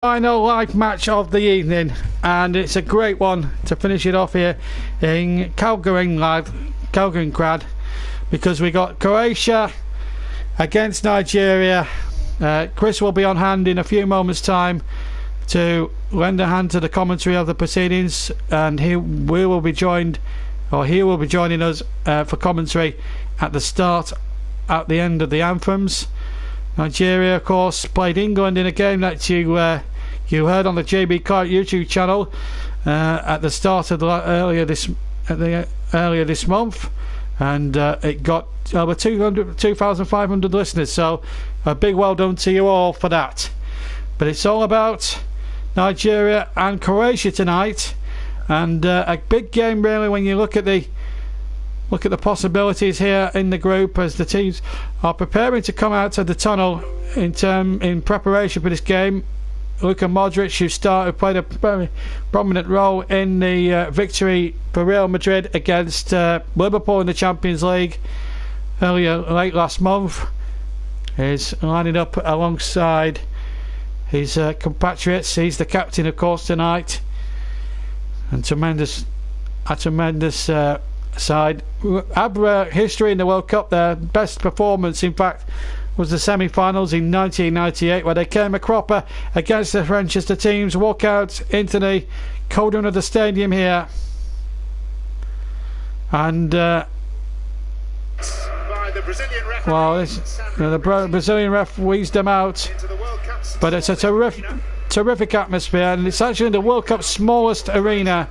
Final live match of the evening, and it's a great one to finish it off here in Calgary, Crad, because we got Croatia against Nigeria. Chris will be on hand in a few moments' time to lend a hand to the commentary of the proceedings, and he will be joining us for commentary at the end of the anthems. Nigeria, of course, played England in a game that you heard on the JB Clark YouTube channel at the start of earlier this month, and it got over 2,500 listeners. So a big well done to you all for that. But it's all about Nigeria and Croatia tonight, and a big game really when you look at the possibilities here in the group as the teams are preparing to come out of the tunnel in preparation for this game. Luka Modric, who played a very prominent role in the victory for Real Madrid against Liverpool in the Champions League late last month, is lining up alongside his compatriots. He's the captain, of course, tonight, and tremendous side. Have history in the World Cup. Their best performance, in fact, was the semi-finals in 1998, where they came a cropper against the Manchester teams. Walk out into the cauldron of the stadium here, and the Brazilian ref wheezed them out. But it's a terrific atmosphere, and it's actually the World Cup's smallest arena,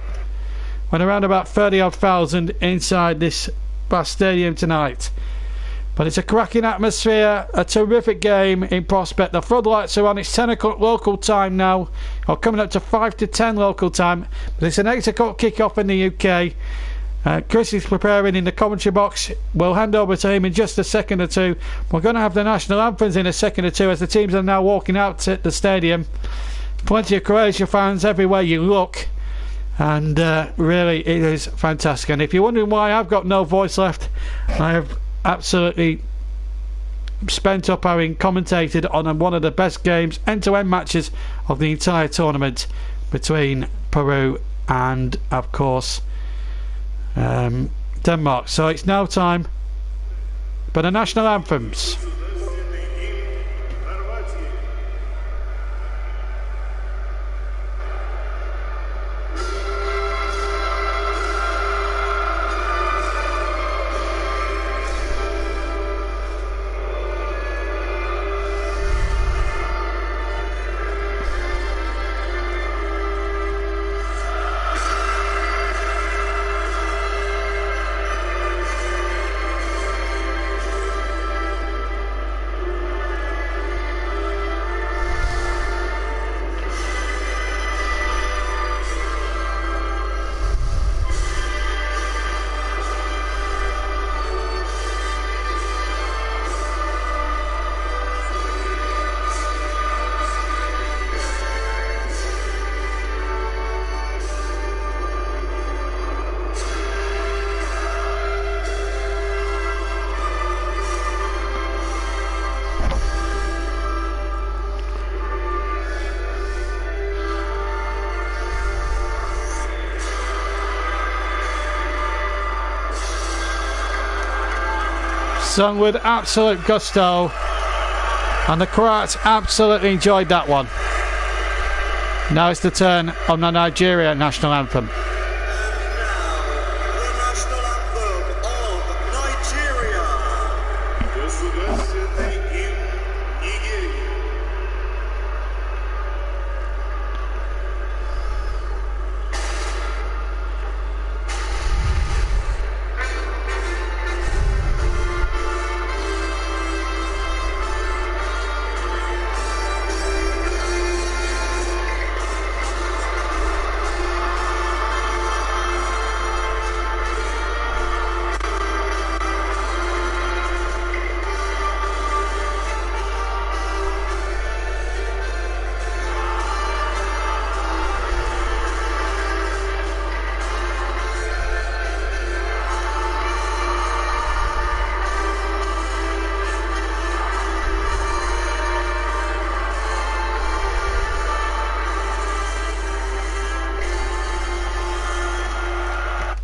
when around about 30-odd thousand inside this vast stadium tonight. But it's a cracking atmosphere, a terrific game in prospect. The floodlights are on. It's 10 o'clock local time now, or coming up to 5 to 10 local time. But it's an 8 o'clock kick-off in the UK. Chris is preparing in the commentary box. We'll hand over to him in just a second or two. We're going to have the national anthems in a second or two as the teams are now walking out to the stadium. Plenty of Croatia fans everywhere you look. And really, it is fantastic. And if you're wondering why I've got no voice left, I have absolutely spent up having commentated on one of the best games, end-to-end matches of the entire tournament between Peru and, of course, Denmark. So it's now time for the national anthems. Sung with absolute gusto, and the Croats absolutely enjoyed that one. Now it's the turn on the Nigeria national anthem.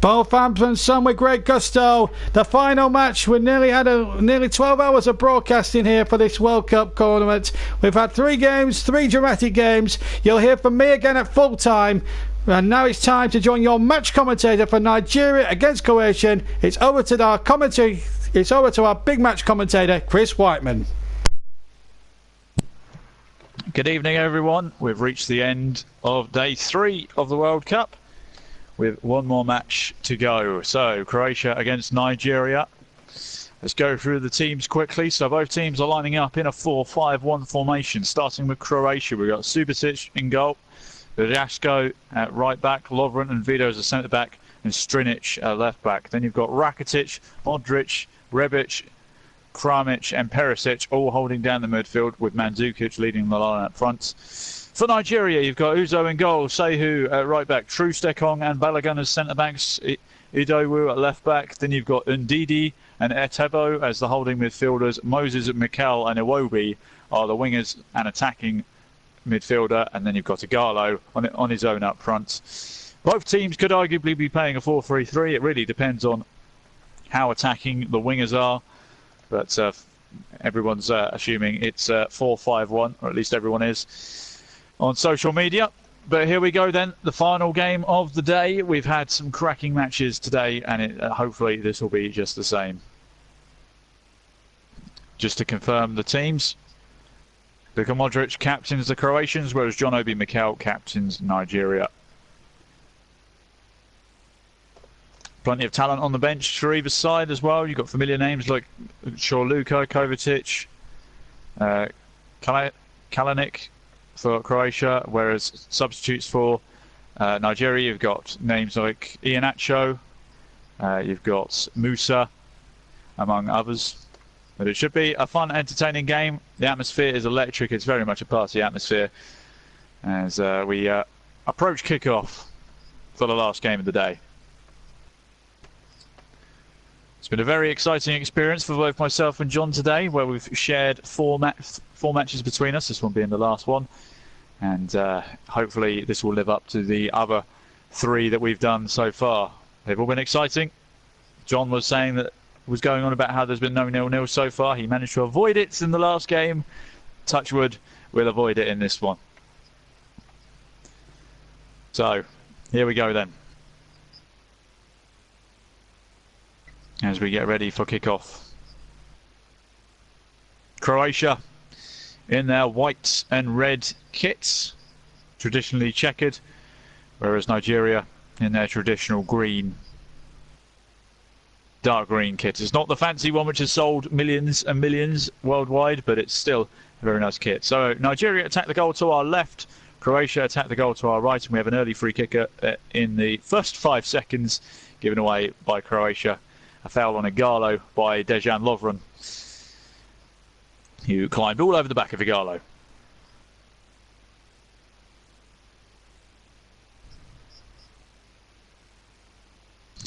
Both and some with great gusto. The final match, we nearly had nearly 12 hours of broadcasting here for this World Cup tournament. We've had 3 games, 3 dramatic games. You'll hear from me again at full time. And now it's time to join your match commentator for Nigeria against Croatia. It's over to our commentary. It's over to our big match commentator, Chris Whiteman. Good evening, everyone. We've reached the end of day 3 of the World Cup, with one more match to go. So, Croatia against Nigeria. Let's go through the teams quickly. So, both teams are lining up in a 4-5-1 formation. Starting with Croatia, we've got Subasic in goal, Rasko at right back, Lovren and Vido as a centre back, and Strinic at left back. Then you've got Rakitic, Modric, Rebic, Kramic and Perisic all holding down the midfield, with Mandzukic leading the line up front. For Nigeria, you've got Uzo in goal, Sehu at right back, Trustekong and Balogun as centre backs, Idowu at left back. Then you've got Ndidi and Etebo as the holding midfielders. Moses, Mikel and Iwobi are the wingers and attacking midfielder. And then you've got Igalo on his own up front. Both teams could arguably be playing a 4-3-3. It really depends on how attacking the wingers are. But everyone's assuming it's 4-5-1, or at least everyone is on social media. But here we go then, the final game of the day. We've had some cracking matches today, and hopefully this will be just the same. Just to confirm the teams, Luka Modric captains the Croatians, whereas John Obi Mikel captains Nigeria. Plenty of talent on the bench for either side as well. You've got familiar names like Luka, Kovacic, Kalinic for Croatia, whereas substitutes for Nigeria, you've got names like Iheanacho, you've got Musa, among others. But it should be a fun, entertaining game. The atmosphere is electric. It's very much a party atmosphere as we approach kick-off for the last game of the day. It's been a very exciting experience for both myself and John today, where we've shared four matches between us, this one being the last one. And hopefully this will live up to the other 3 that we've done so far. They've all been exciting. John was saying that was going on about how there's been no 0-0 so far. He managed to avoid it in the last game. Touch wood, we'll avoid it in this one. So, here we go then. As we get ready for kick-off. Croatia in their white and red kits, traditionally checkered, whereas Nigeria in their traditional green, dark green kit. It's not the fancy one which has sold millions and millions worldwide, but it's still a very nice kit. So Nigeria attack the goal to our left, Croatia attack the goal to our right, and we have an early free kicker in the first 5 seconds, given away by Croatia. A foul on Igalo by Dejan Lovren, who climbed all over the back of Igalo.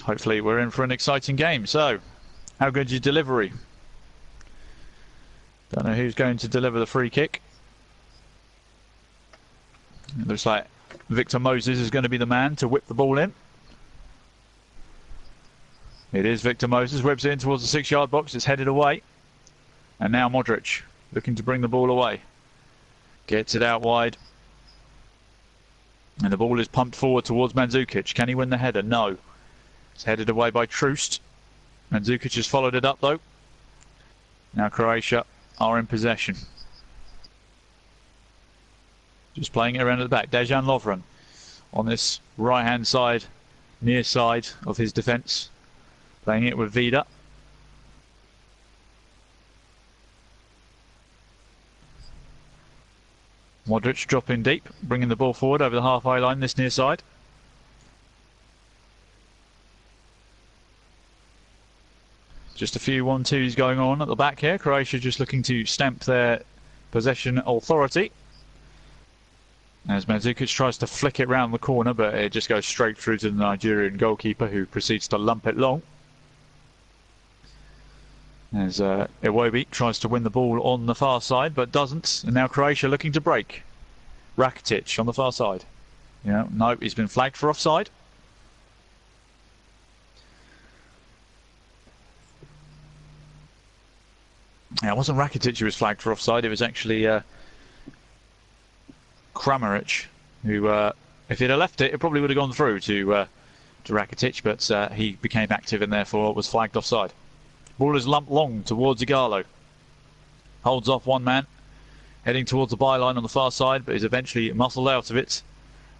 Hopefully we're in for an exciting game. So, how good's your delivery? Don't know who's going to deliver the free kick. It looks like Victor Moses is going to be the man to whip the ball in. It is Victor Moses, whips it in towards the 6-yard box, it's headed away. And now Modric, looking to bring the ball away. Gets it out wide. And the ball is pumped forward towards Mandzukic. Can he win the header? No. It's headed away by Troost. Mandzukic has followed it up though. Now Croatia are in possession. Just playing it around at the back. Dejan Lovren on this right-hand side, near side of his defence. Playing it with Vida. Modric dropping deep, bringing the ball forward over the halfway line, this near side. Just a few 1-2s going on at the back here. Croatia just looking to stamp their possession authority. As Mandzukic tries to flick it round the corner, but it just goes straight through to the Nigerian goalkeeper, who proceeds to lump it long. As Iwobi tries to win the ball on the far side, but doesn't. And now Croatia looking to break. Rakitic on the far side. No, he's been flagged for offside. Yeah, it wasn't Rakitic who was flagged for offside, it was actually Kramaric, who, if he'd have left it, it probably would have gone through to Rakitic, but he became active and therefore was flagged offside. Ball is lumped long towards Igalo. Holds off one man, heading towards the byline on the far side, but is eventually muscled out of it.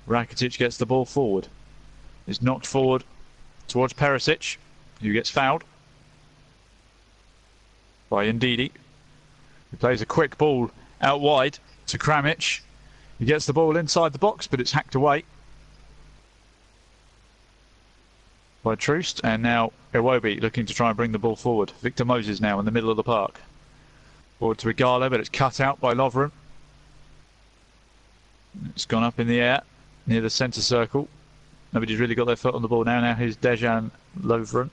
Rakitic gets the ball forward. It's knocked forward towards Perisic, who gets fouled by Ndidi. He plays a quick ball out wide to Kramaric. He gets the ball inside the box, but it's hacked away by Troost, and now Iwobi looking to try and bring the ball forward. Victor Moses now in the middle of the park. Forward to Igalo, but it's cut out by Lovren. It's gone up in the air near the centre circle. Nobody's really got their foot on the ball now. Now here's Dejan Lovren.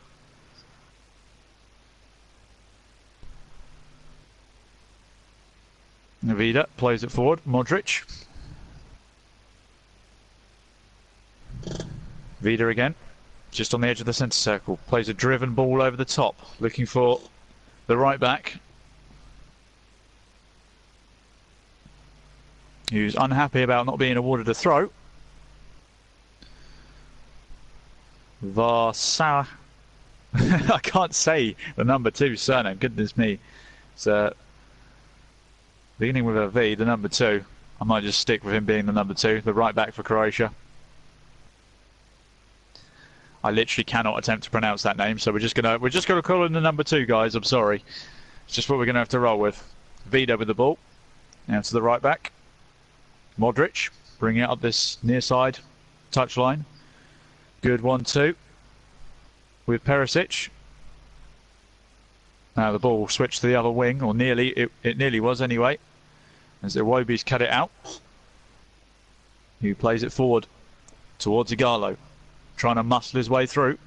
Vida plays it forward. Modric. Vida again. Just on the edge of the centre circle. Plays a driven ball over the top. Looking for the right back, who's unhappy about not being awarded a throw. Varsa. I can't say the number 2 surname, goodness me. It's beginning with a V, the number 2. I might just stick with him being the number 2, the right back for Croatia. I literally cannot attempt to pronounce that name, so we're just gonna call him the number 2, guys. I'm sorry. It's just what we're gonna have to roll with. Vida with the ball. Now to the right back. Modric, bringing it up this near side touchline. Good 1-2 with Perisic. Now the ball switched to the other wing, or nearly. It nearly was anyway, as Iwobi's cut it out. He plays it forward towards Igalo, trying to muscle his way through.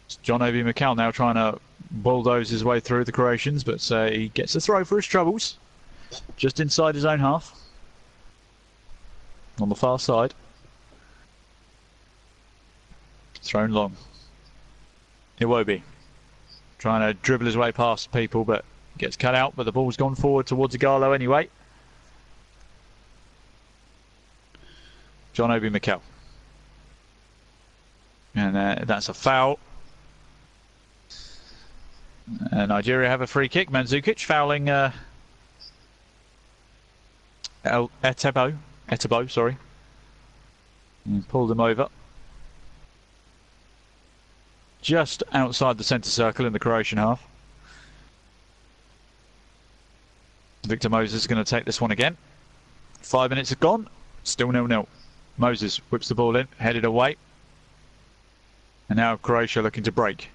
It's John Obi Mikel now trying to bulldoze his way through the Croatians, but he gets a throw for his troubles. Just inside his own half. On the far side. Thrown long. Iwobi trying to dribble his way past people, but gets cut out, but the ball's gone forward towards Igalo anyway. John Obi Mikel. And that's a foul. Nigeria have a free kick. Mandzukic fouling Etebo, sorry. And pulled him over. Just outside the centre circle in the Croatian half. Victor Moses is going to take this one again. 5 minutes have gone. Still 0-0. Moses whips the ball in, headed away. And now Croatia looking to break.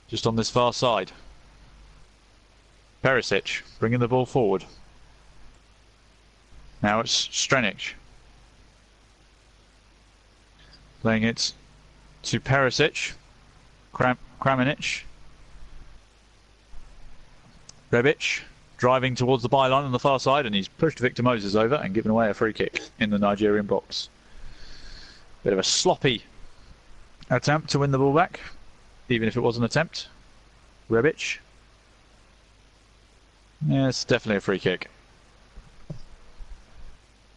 Just on this far side. Perisic bringing the ball forward. Now it's Strenic. Playing it to Perisic. Kramaric. Rebic driving towards the byline on the far side, and he's pushed Victor Moses over and given away a free kick in the Nigerian box. Bit of a sloppy attempt to win the ball back, even if it was an attempt. Rebic. Yeah, it's definitely a free kick.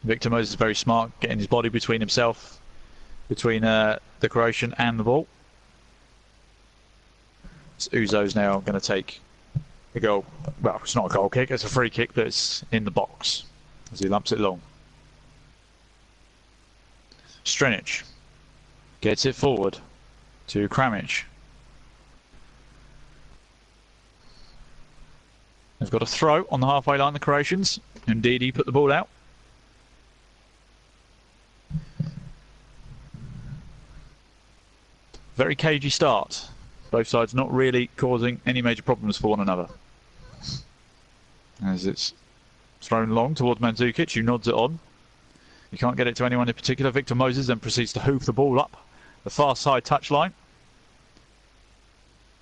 Victor Moses is very smart, getting his body between himself, between the Croatian and the ball. So Uzo's now going to take a goal. Well, it's not a goal kick, it's a free kick, but it's in the box as he lumps it long. Strenic gets it forward to Kramaric. They've got a throw on the halfway line, the Croatians. Indeed, he put the ball out. Very cagey start. Both sides not really causing any major problems for one another. As it's thrown long towards Mandzukic, who nods it on. He can't get it to anyone in particular. Victor Moses then proceeds to hoof the ball up the far side touchline.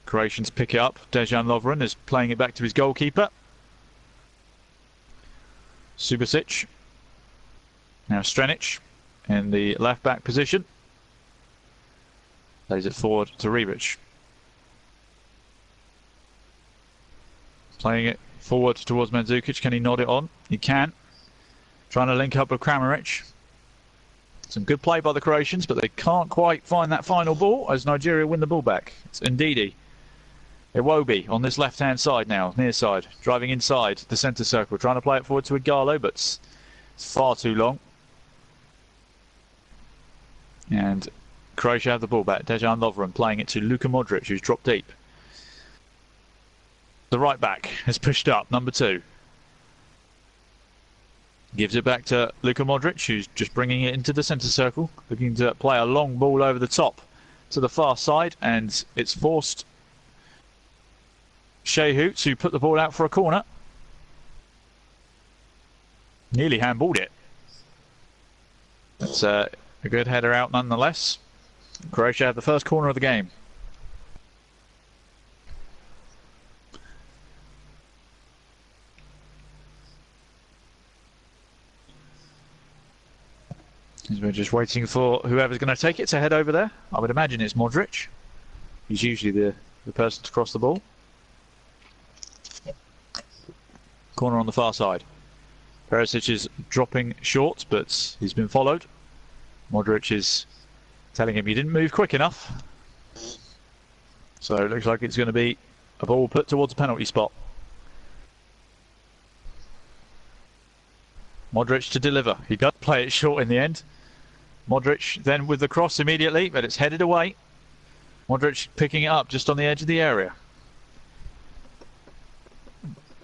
Croatians pick it up. Dejan Lovren is playing it back to his goalkeeper. Subasic. Now Strenic in the left back position. Plays it forward to Rebic. Playing it forward towards Mandzukic. Can he nod it on? He can. Trying to link up with Kramaric. Some good play by the Croatians, but they can't quite find that final ball as Nigeria win the ball back. It's Ndidi. Iwobi on this left-hand side now, near side. Driving inside the centre circle. Trying to play it forward to Igalo, but it's far too long. And Croatia have the ball back. Dejan Lovren playing it to Luka Modric, who's dropped deep. The right back has pushed up, number 2. Gives it back to Luka Modric, who's just bringing it into the centre circle. Looking to play a long ball over the top to the far side, and it's forced Shehu to put the ball out for a corner. Nearly handballed it. That's a good header out nonetheless. Croatia had the first corner of the game. As we're just waiting for whoever's going to take it to head over there. I would imagine it's Modric. He's usually the person to cross the ball. Corner on the far side. Perisic is dropping short, but he's been followed. Modric is telling him he didn't move quick enough. So it looks like it's going to be a ball put towards the penalty spot. Modric to deliver. He does play it short in the end. Modric then with the cross immediately, but it's headed away. Modric picking it up just on the edge of the area.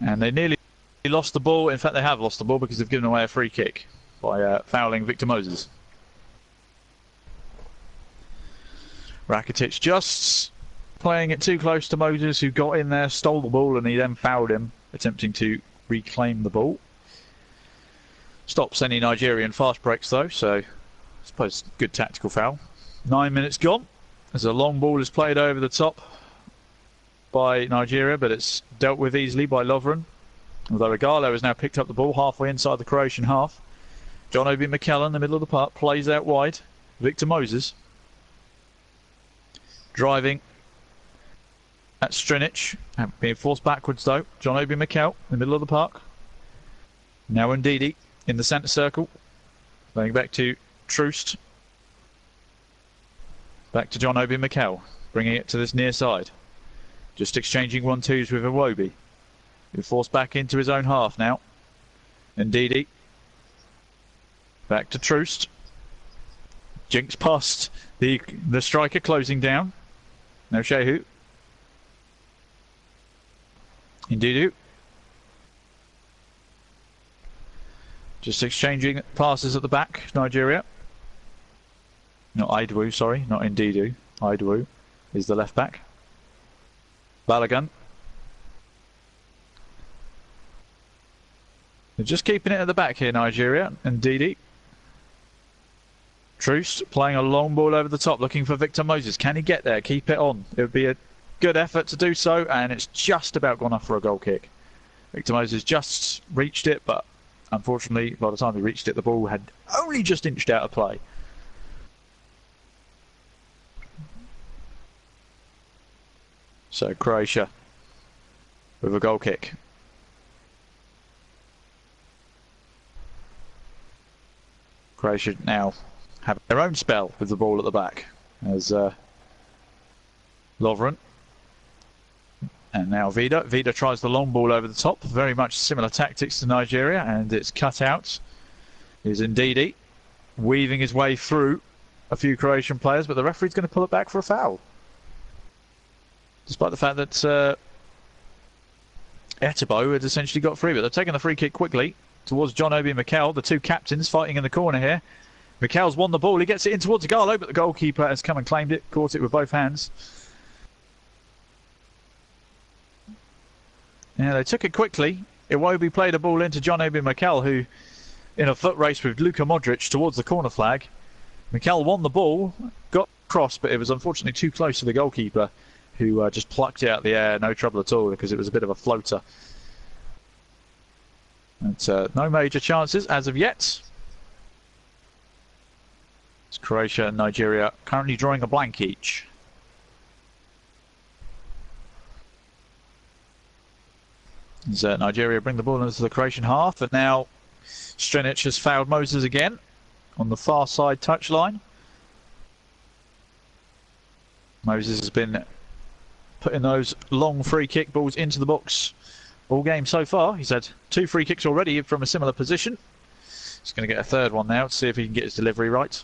And they nearly lost the ball. In fact, they have lost the ball because they've given away a free kick by fouling Victor Moses. Rakitic just playing it too close to Moses, who got in there, stole the ball, and he then fouled him, attempting to reclaim the ball. Stops any Nigerian fast breaks though, so I suppose good tactical foul. 9 minutes gone as a long ball is played over the top by Nigeria, but it's dealt with easily by Lovren. Although Igalo has now picked up the ball halfway inside the Croatian half. John Obi Mikel in the middle of the park plays out wide. Victor Moses driving at Strinic, being forced backwards though. John Obi Mikel in the middle of the park. Now Ndidi in the centre circle, playing back to Troost. Back to John Obi Mikel, bringing it to this near side. Just exchanging 1-2s with Iwobi. He's forced back into his own half now. Ndidi. Back to Troost. Jinx past the striker closing down. Now Shehu. Ndidi. Just exchanging passes at the back, Nigeria. Not Aidwu, sorry, not Ndidi. Aidwu is the left back. Balogun. They're just keeping it at the back here, Nigeria. Ndidi. Troost playing a long ball over the top, looking for Victor Moses. Can he get there? Keep it on. It would be a good effort to do so, and it's just about gone off for a goal kick. Victor Moses just reached it, but unfortunately, by the time he reached it, the ball had only just inched out of play. So Croatia with a goal kick. Croatia now have their own spell with the ball at the back as Lovren. And now Vida. Vida tries the long ball over the top. Very much similar tactics to Nigeria, and it's cut out. Is Ndidi weaving his way through a few Croatian players, but the referee's going to pull it back for a foul. Despite the fact that Etebo had essentially got free, but they've taken the free kick quickly towards John Obi Mikel, the two captains fighting in the corner here. Mikel's won the ball. He gets it in towards Igalo, but the goalkeeper has come and claimed it, caught it with both hands. Yeah, they took it quickly. Iwobi played a ball into John Obi Mikel, who, in a foot race with Luka Modric towards the corner flag. Mikel won the ball, got crossed, but it was unfortunately too close to the goalkeeper, who just plucked it out of the air, no trouble at all, because it was a bit of a floater. And no major chances as of yet. It's Croatia and Nigeria currently drawing a blank each. As Nigeria bring the ball into the Croatian half, and now Strinic has fouled Moses again on the far side touchline. Moses has been putting those long free kick balls into the box all game so far. He's had 2 free kicks already from a similar position. He's going to get a third one now to see if he can get his delivery right.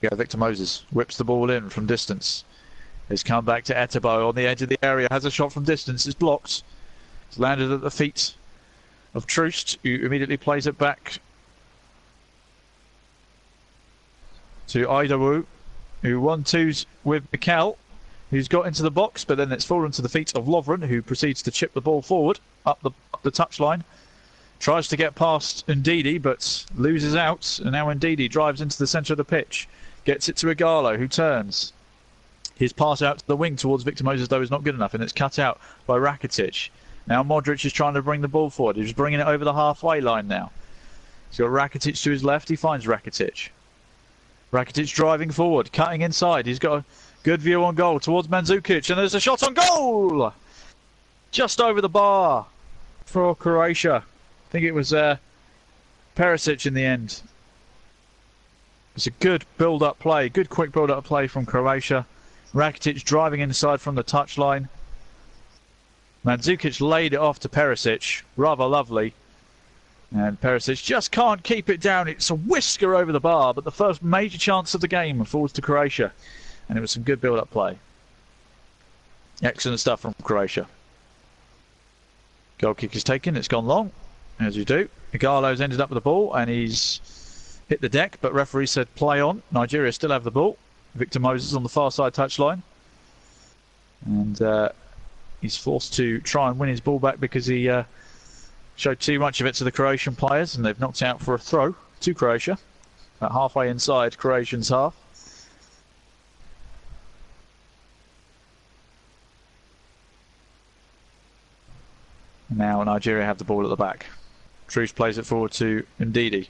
Yeah, Victor Moses whips the ball in from distance. He's come back to Etebo on the edge of the area. Has a shot from distance. It's blocked. It's landed at the feet of Troost, who immediately plays it back to Idawu, who 1-2s with Mikel, who's got into the box, but then it's fallen to the feet of Lovren, who proceeds to chip the ball forward up the touchline. Tries to get past Ndidi, but loses out, and now Ndidi drives into the centre of the pitch. Gets it to Igalo, who turns. His pass out to the wing towards Victor Moses, though, is not good enough, and it's cut out by Rakitic. Now Modric is trying to bring the ball forward. He's bringing it over the halfway line now. He's got Rakitic to his left. He finds Rakitic. Rakitic driving forward, cutting inside. He's got a good view on goal towards Mandzukic, and there's a shot on goal! Just over the bar for Croatia. I think it was Perisic in the end. It's a good build-up play, good quick build-up play from Croatia. Rakitic driving inside from the touchline. Mandzukic laid it off to Perisic, rather lovely. And Perisic just can't keep it down. It's a whisker over the bar, but the first major chance of the game falls to Croatia. And it was some good build-up play. Excellent stuff from Croatia. Goal kick is taken, it's gone long, as you do. Igalo's ended up with the ball, and he's hit the deck, but referee said play on. Nigeria still have the ball. Victor Moses on the far side touchline. And he's forced to try and win his ball back because he showed too much of it to the Croatian players, and they've knocked out for a throw to Croatia. About halfway inside Croatian's half. Now Nigeria have the ball at the back. Troost plays it forward to Ndidi.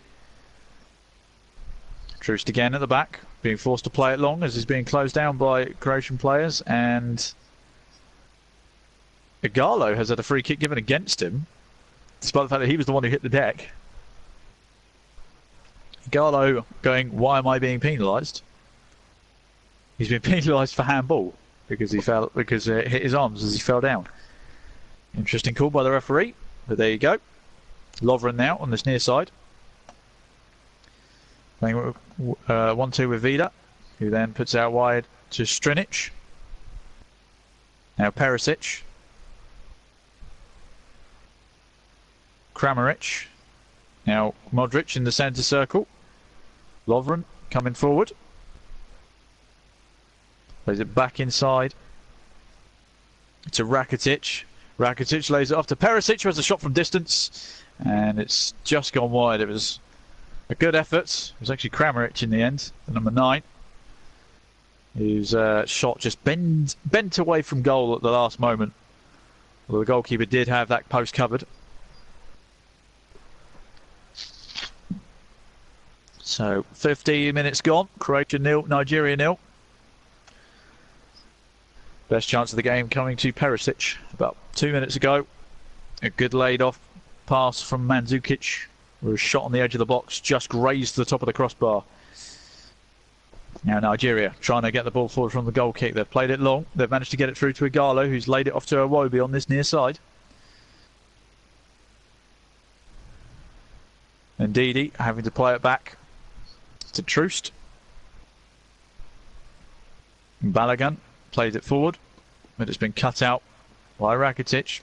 Troost again at the back, being forced to play it long as he's being closed down by Croatian players, and Igalo has had a free kick given against him, despite the fact that he was the one who hit the deck. Igalo going, why am I being penalised? He's been penalised for handball because it hit his arms as he fell down. Interesting call by the referee, but there you go. Lovren now on this near side. Playing 1-2 with Vida, who then puts out wide to Strinic. Now Perisic. Kramaric. Now Modric in the centre circle. Lovren coming forward. Plays it back inside to Rakitic. Rakitic lays it off to Perisic, who has a shot from distance, and it's just gone wide. It was a good effort. It was actually Kramaric in the end, the number 9, whose shot just bent away from goal at the last moment. Well, the goalkeeper did have that post covered. So 15 minutes gone. Croatia 0, Nigeria 0. Best chance of the game coming to Perisic about 2 minutes ago. A good laid off pass from Mandzukic, where a shot on the edge of the box just grazed the top of the crossbar. Now Nigeria trying to get the ball forward from the goal kick. They've played it long. They've managed to get it through to Igalo, who's laid it off to Iwobi on this near side. And Ndidi having to play it back to Troost. And Balogun plays it forward, but it's been cut out by Rakitic.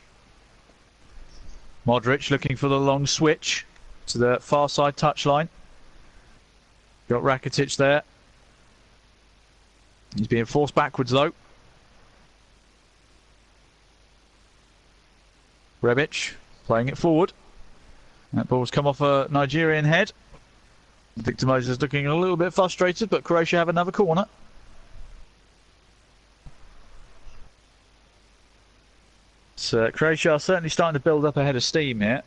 Modric looking for the long switch to the far side touchline. Got Rakitic there. He's being forced backwards though. Rebic playing it forward. That ball's come off a Nigerian head. Victor Moses looking a little bit frustrated, but Croatia have another corner. So Croatia are certainly starting to build up a head of steam here.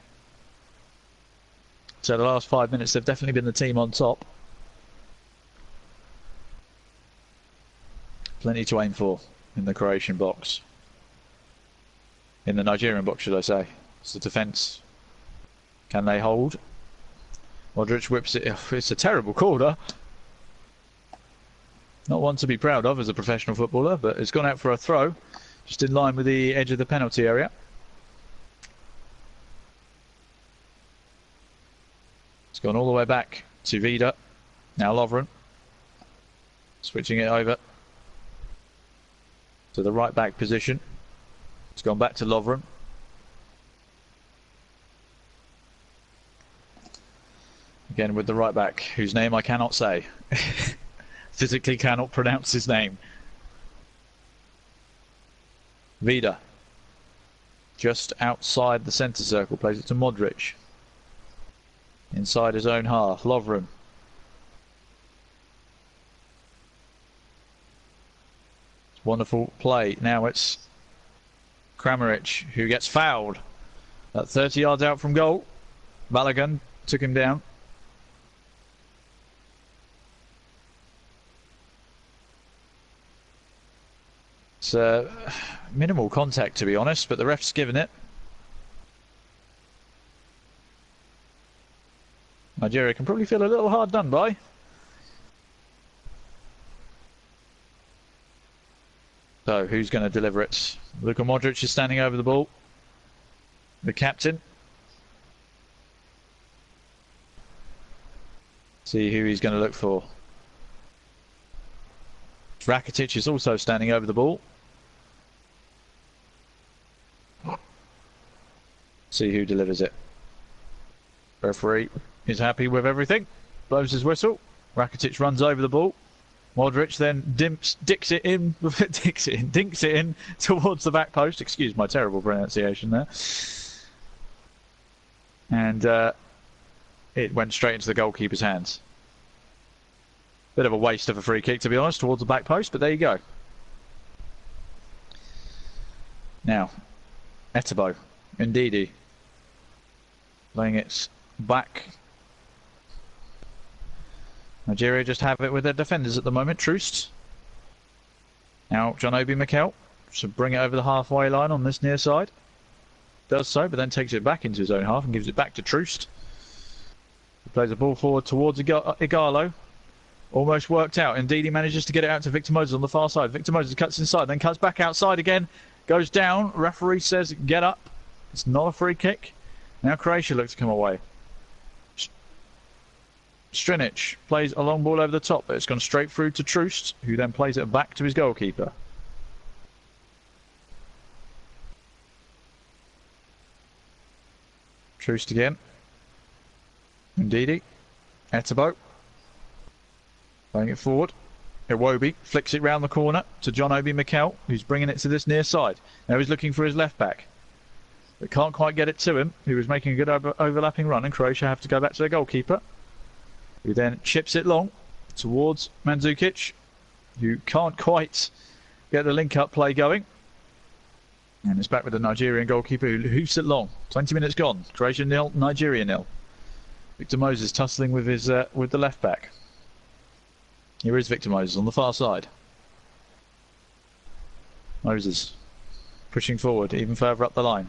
So the last 5 minutes they've definitely been the team on top. Plenty to aim for in the Croatian box. In the Nigerian box, should I say. It's the defence. Can they hold? Modric whips it. It's a terrible corner. Not one to be proud of as a professional footballer, but it's gone out for a throw. Just in line with the edge of the penalty area. It's gone all the way back to Vida. Now Lovren. Switching it over to the right back position. It's gone back to Lovren. Again with the right back, whose name I cannot say. Physically cannot pronounce his name. Vida. Just outside the centre circle, plays it to Modric. Inside his own half, Lovren. Wonderful play. Now it's Kramaric who gets fouled at 30 yards out from goal. Balogun took him down. It's minimal contact, to be honest, but the ref's given it. Nigeria can probably feel a little hard done by. So, who's going to deliver it? Luka Modric is standing over the ball. The captain. See who he's going to look for. Rakitic is also standing over the ball. See who delivers it. Referee is happy with everything. Blows his whistle. Rakitic runs over the ball. Modric then dinks it in towards the back post. Excuse my terrible pronunciation there. And it went straight into the goalkeeper's hands. Bit of a waste of a free kick, to be honest, towards the back post, but there you go. Now, Etebo, Ndidi, laying it back. Nigeria just have it with their defenders at the moment. Troost. Now John Obi Mikel should bring it over the halfway line on this near side. Does so, but then takes it back into his own half and gives it back to Troost. He plays the ball forward towards Igalo. Almost worked out. Indeed, he manages to get it out to Victor Moses on the far side. Victor Moses cuts inside, then cuts back outside again. Goes down. Referee says, get up. It's not a free kick. Now Croatia looks to come away. Strinic plays a long ball over the top, but it's gone straight through to Troost, who then plays it back to his goalkeeper. Troost again. Ndidi. Etebo. Playing it forward. Iwobi flicks it round the corner to John Obi Mikel, who's bringing it to this near side. Now he's looking for his left back, but can't quite get it to him. He was making a good overlapping run, and Croatia have to go back to their goalkeeper, who then chips it long towards Mandzukic, who can't quite get the link-up play going. And it's back with the Nigerian goalkeeper who hoofs it long. 20 minutes gone. Croatia 0, Nigeria 0. Victor Moses tussling with his with the left back. Here is Victor Moses on the far side. Moses pushing forward even further up the line.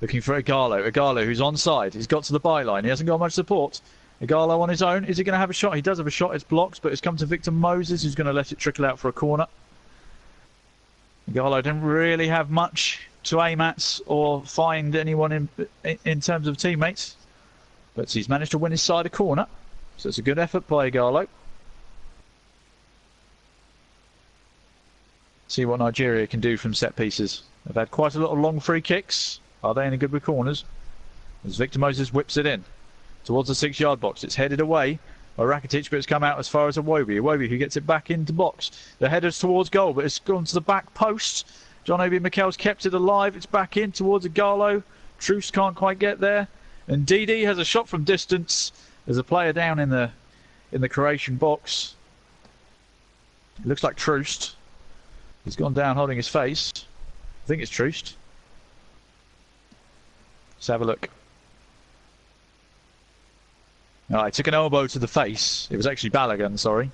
Looking for Igalo. Igalo who's onside. He's got to the byline. He hasn't got much support. Igalo on his own. Is he going to have a shot? He does have a shot. It's blocked, but it's come to Victor Moses, who's going to let it trickle out for a corner. Igalo didn't really have much to aim at or find anyone in terms of teammates, but he's managed to win his side a corner. So it's a good effort by Igalo. See what Nigeria can do from set pieces. They've had quite a lot of long free kicks. Are they any good with corners? As Victor Moses whips it in towards the 6-yard box. It's headed away by Rakitic, but it's come out as far as Iwobi. Iwobi who gets it back into box. The header's towards goal, but it's gone to the back post. John Obi Mikel's kept it alive. It's back in towards Igalo. Troost can't quite get there. And Ndidi has a shot from distance. There's a player down in the Croatian box. It looks like Troost. He's gone down holding his face. I think it's Troost. Let's have a look. Oh, he took an elbow to the face. It was actually Balogun, sorry.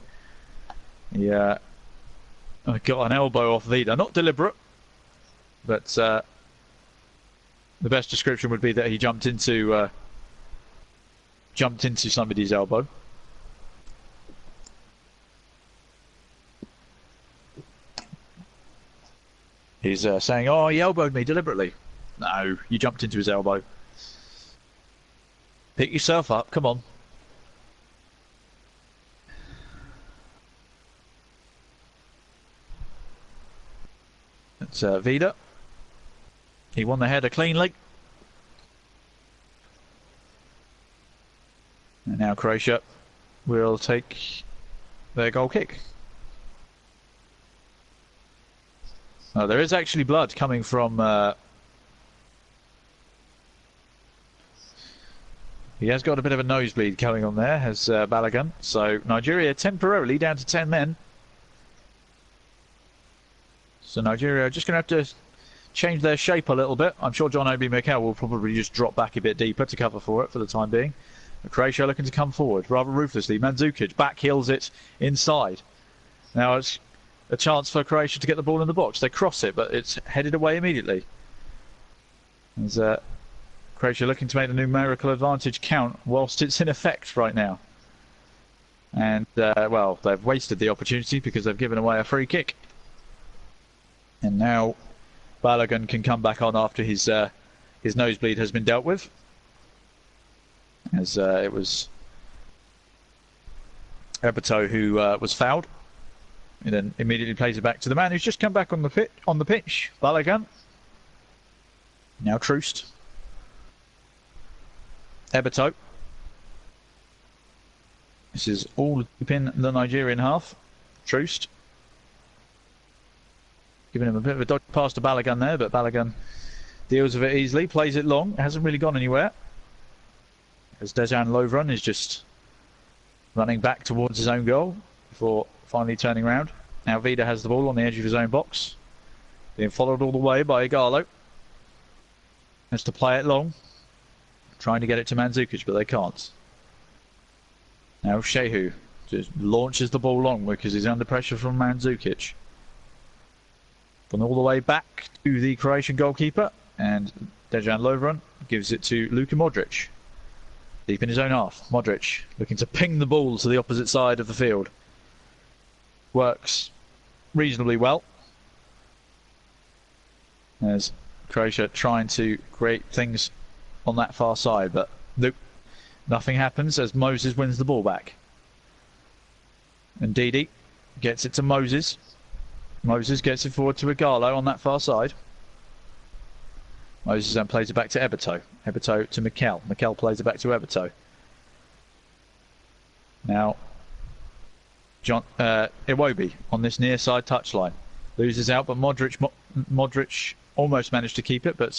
He got an elbow off Vida. Not deliberate, but the best description would be that he jumped into somebody's elbow. He's saying, "Oh, he elbowed me deliberately." No, you jumped into his elbow. Pick yourself up. Come on. It's Vida. He won the header cleanly. And now Croatia will take their goal kick. Oh, there is actually blood coming from... he has got a bit of a nosebleed going on there, has Balogun. So Nigeria temporarily down to 10 men. So Nigeria are just going to have to change their shape a little bit. I'm sure John Obi Mikel will probably just drop back a bit deeper to cover for it for the time being. But Croatia looking to come forward rather ruthlessly. Mandzukic back heels it inside. Now it's a chance for Croatia to get the ball in the box. They cross it, but it's headed away immediately. As Croatia looking to make the numerical advantage count whilst it's in effect right now. And, well, they've wasted the opportunity because they've given away a free kick. And now Balogun can come back on after his nosebleed has been dealt with. As it was Eberto who was fouled. And then immediately plays it back to the man who's just come back on the pitch, Balogun. Now Troost. Eberto. This is all deep in the Nigerian half. Troost. Giving him a bit of a dodge pass to Balogun there, but Balogun deals with it easily, plays it long, it hasn't really gone anywhere. As Dejan Lovren is just running back towards his own goal before finally turning round. Now Vida has the ball on the edge of his own box, being followed all the way by Igalo. Has to play it long, trying to get it to Mandzukic, but they can't. Now Shehu just launches the ball long because he's under pressure from Mandzukic. Gone all the way back to the Croatian goalkeeper, and Dejan Lovren gives it to Luka Modric. Deep in his own half, Modric looking to ping the ball to the opposite side of the field. Works reasonably well. As Croatia trying to create things on that far side, but nope, nothing happens as Moses wins the ball back. And Didi gets it to Moses. Moses gets it forward to Igalo on that far side. Moses then plays it back to Eberto. Eberto to Mikel. Mikel plays it back to Eberto. Now, Iwobi on this near side touchline. Loses out, but Modric almost managed to keep it, but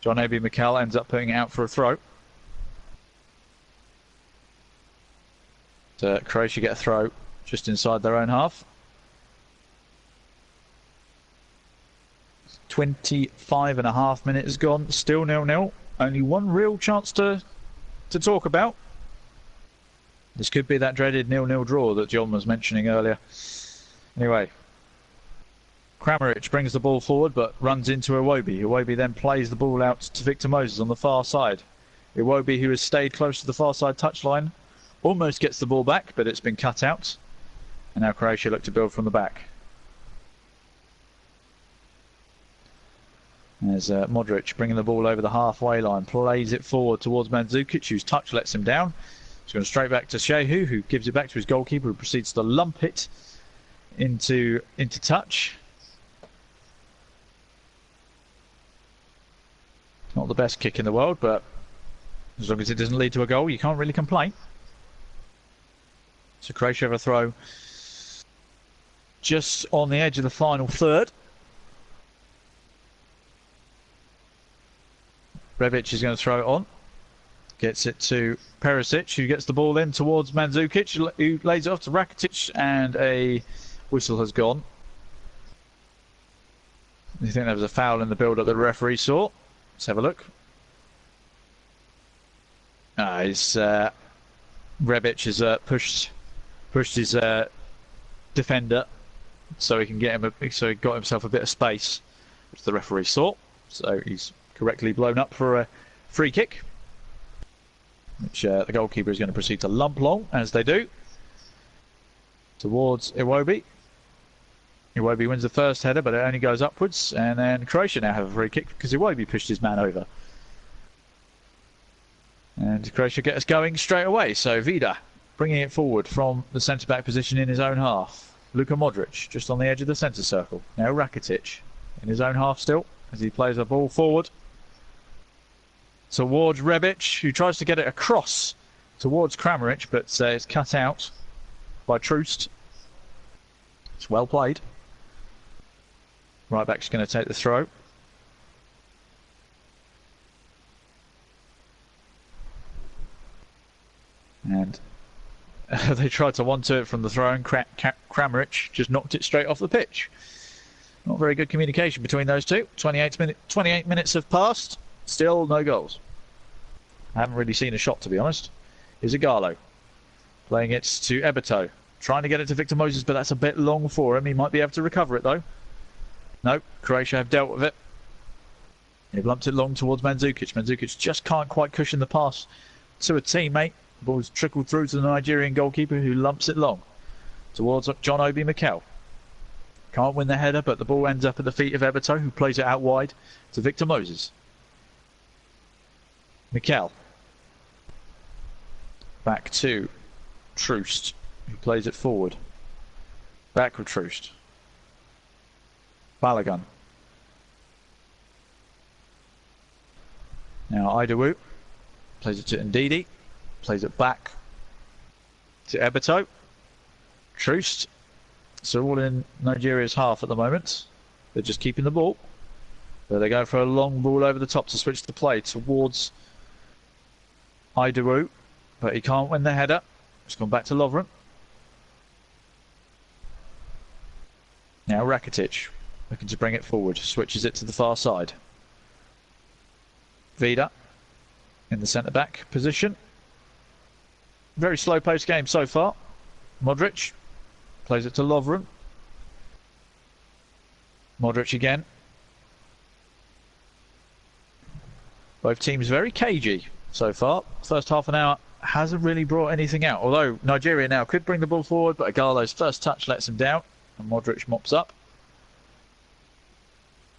John Obi Mikel ends up putting it out for a throw. So Croatia get a throw just inside their own half. 25.5 minutes gone, still 0-0. Only one real chance to talk about. This could be that dreaded 0-0 draw that John was mentioning earlier. Anyway, Kramaric brings the ball forward but runs into Iwobi. Iwobi then plays the ball out to Victor Moses on the far side. Iwobi, who has stayed close to the far side touchline, almost gets the ball back, but it's been cut out. And now Croatia look to build from the back. There's Modric bringing the ball over the halfway line, plays it forward towards Mandzukic, whose touch lets him down. He's going straight back to Shehu, who gives it back to his goalkeeper, who proceeds to lump it into touch. Not the best kick in the world, but as long as it doesn't lead to a goal, you can't really complain. So Croatia have a throw just on the edge of the final third. Rebic is going to throw it on. Gets it to Perisic, who gets the ball in towards Mandzukic, who lays it off to Rakitic, and a whistle has gone. You think there was a foul in the build-up that the referee saw? Let's have a look. Rebic has pushed his defender so he can get him. So he got himself a bit of space, which the referee saw. So he's correctly blown up for a free kick, which the goalkeeper is going to proceed to lump long, as they do, towards Iwobi. Iwobi wins the first header, but it only goes upwards, and then Croatia now have a free kick because Iwobi pushed his man over. And Croatia get us going straight away. So Vida bringing it forward from the centre-back position in his own half. Luka Modric just on the edge of the centre circle. Now Rakitic in his own half still as he plays the ball forward towards Rebic, who tries to get it across towards Kramaric, but it's cut out by Troost. It's well played. Right back's going to take the throw. And they tried to one-two it from the throw, and Kramaric just knocked it straight off the pitch. Not very good communication between those two. 28 minutes have passed. Still no goals. I haven't really seen a shot, to be honest. Here's Igalo playing it to Eberto. Trying to get it to Victor Moses, but that's a bit long for him. He might be able to recover it, though. No, Croatia have dealt with it. They've lumped it long towards Mandzukic. Mandzukic just can't quite cushion the pass to a teammate. The ball's trickled through to the Nigerian goalkeeper, who lumps it long towards John Obi Mikel. Can't win the header, but the ball ends up at the feet of Eberto, who plays it out wide to Victor Moses. Mikel. Back to Troost, who plays it forward. Back with Troost. Balogun. Now Idawu plays it to Ndidi. Plays it back to Eberto. Troost. So all in Nigeria's half at the moment. They're just keeping the ball. But they go for a long ball over the top to switch the play towards Idawu. But he can't win the header. It's gone back to Lovren. Now Rakitic looking to bring it forward. Switches it to the far side. Vida in the centre-back position. Very slow post game so far. Modric plays it to Lovren. Modric again. Both teams very cagey so far. First half an hour hasn't really brought anything out. Although Nigeria now could bring the ball forward, but Igalo's first touch lets him down. And Modric mops up.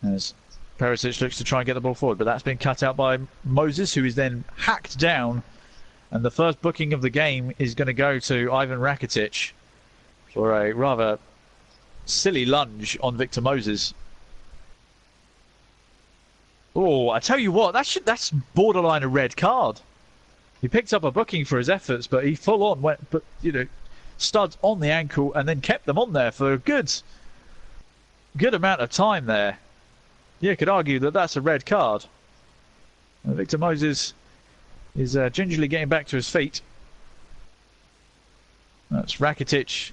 As Perisic looks to try and get the ball forward, but that's been cut out by Moses, who is then hacked down. And the first booking of the game is going to go to Ivan Rakitic for a rather silly lunge on Victor Moses. Oh, I tell you what, that's borderline a red card. He picked up a booking for his efforts, but he full on went, but studs on the ankle and then kept them on there for a good amount of time there. You could argue that that's a red card. Victor Moses is gingerly getting back to his feet. That's Rakitic.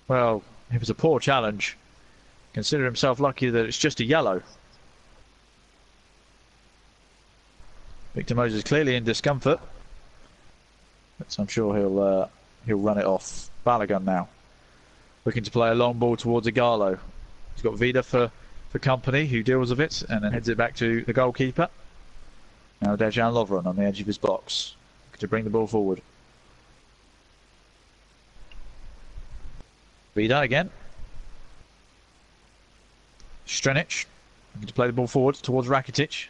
Well, it was a poor challenge. Consider himself lucky that it's just a yellow. Victor Moses clearly in discomfort, but I'm sure he'll run it off. Balogun now looking to play a long ball towards Igalo. He's got Vida for company, who deals with it and then heads it back to the goalkeeper. Now Dejan Lovren on the edge of his box to bring the ball forward. Vida again. Strenic looking to play the ball forward towards Rakitic.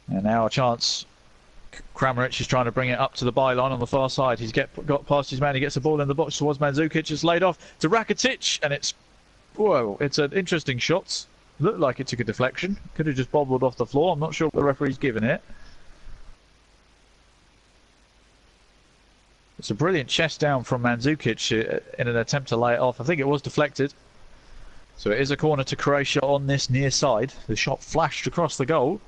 And now a chance. Kramaric is trying to bring it up to the byline on the far side. He's got past his man. He gets the ball in the box towards Mandzukic. It's laid off to Rakitic, and it's an interesting shot. Looked like it took a deflection. Could have just bobbled off the floor. I'm not sure what the referee's given it. It's a brilliant chest down from Mandzukic in an attempt to lay it off. I think it was deflected. So it is a corner to Croatia on this near side. The shot flashed across the goal.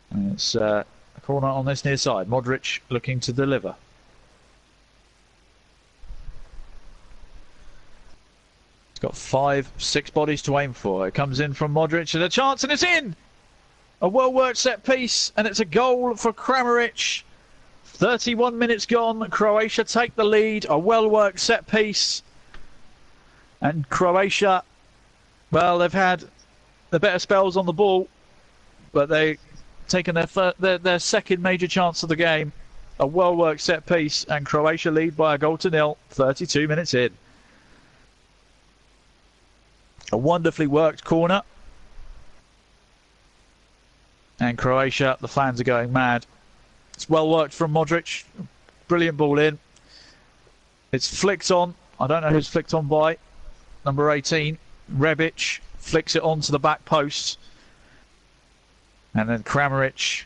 And it's a corner on this near side. Modric looking to deliver. He's got 5-6 bodies to aim for. It comes in from Modric and a chance, and it's in! A well-worked set piece, and it's a goal for Kramaric. 31 minutes gone. Croatia take the lead. A well-worked set piece. And Croatia, well, they've had the better spells on the ball, but they've taken their second major chance of the game. A well-worked set piece, and Croatia lead by 1-0, 32 minutes in. A wonderfully worked corner. And Croatia, the fans are going mad. It's well worked from Modric. Brilliant ball in. It's flicked on. I don't know who's flicked on by. Number 18, Rebic, flicks it onto the back post. And then Kramaric.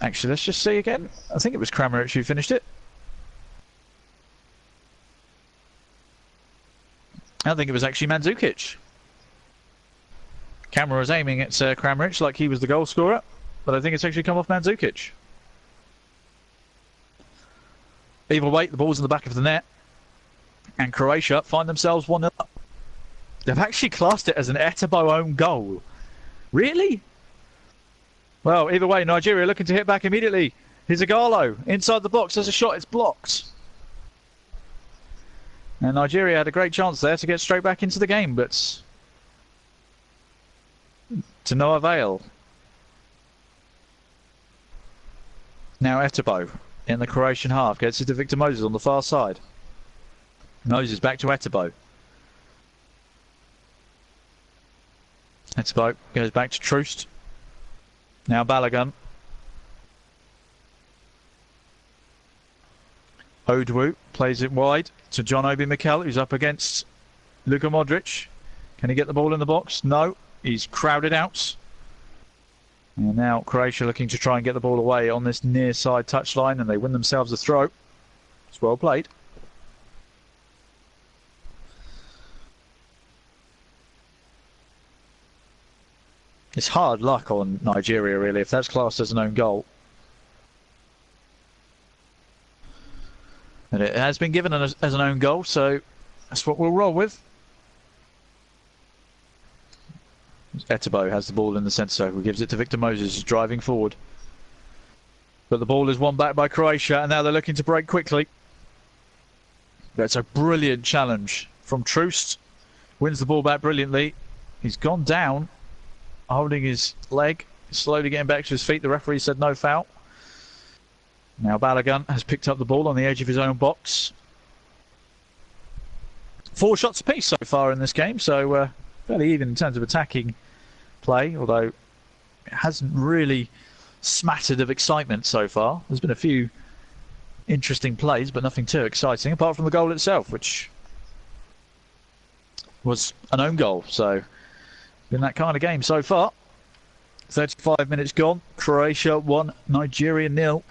Actually, let's just see again. I think it was Kramaric who finished it. I think it was actually Mandzukic. Camera was aiming at Kramaric like he was the goal scorer, but I think it's actually come off Mandzukic. Either way, the ball's in the back of the net, and Croatia find themselves 1-0 up. They've actually classed it as an Etebo own goal. Really? Well, either way, Nigeria looking to hit back immediately. Here's Igalo inside the box. There's a shot. It's blocked. And Nigeria had a great chance there to get straight back into the game, but to no avail. Now Etebo in the Croatian half gets it to Victor Moses on the far side. Moses back to Etebo. Etebo goes back to Troost. Now Balogun. Odwu plays it wide to John Obi Mikel, who's up against Luka Modric. Can he get the ball in the box? No. He's crowded out. And now Croatia looking to try and get the ball away on this near side touchline, and they win themselves a throw. It's well played. It's hard luck on Nigeria, really, if that's classed as an own goal. And it has been given as an own goal, so that's what we'll roll with. Etebo has the ball in the centre circle, gives it to Victor Moses, driving forward. But the ball is won back by Croatia, and now they're looking to break quickly. That's a brilliant challenge from Troost. Wins the ball back brilliantly. He's gone down, holding his leg, slowly getting back to his feet. The referee said no foul. Now Balogun has picked up the ball on the edge of his own box. 4 shots apiece so far in this game, so fairly even in terms of attacking play, although it hasn't really smattered of excitement so far. There's been a few interesting plays, but nothing too exciting, apart from the goal itself, which was an own goal. So, been that kind of game so far. 35 minutes gone. Croatia 1, Nigeria 0.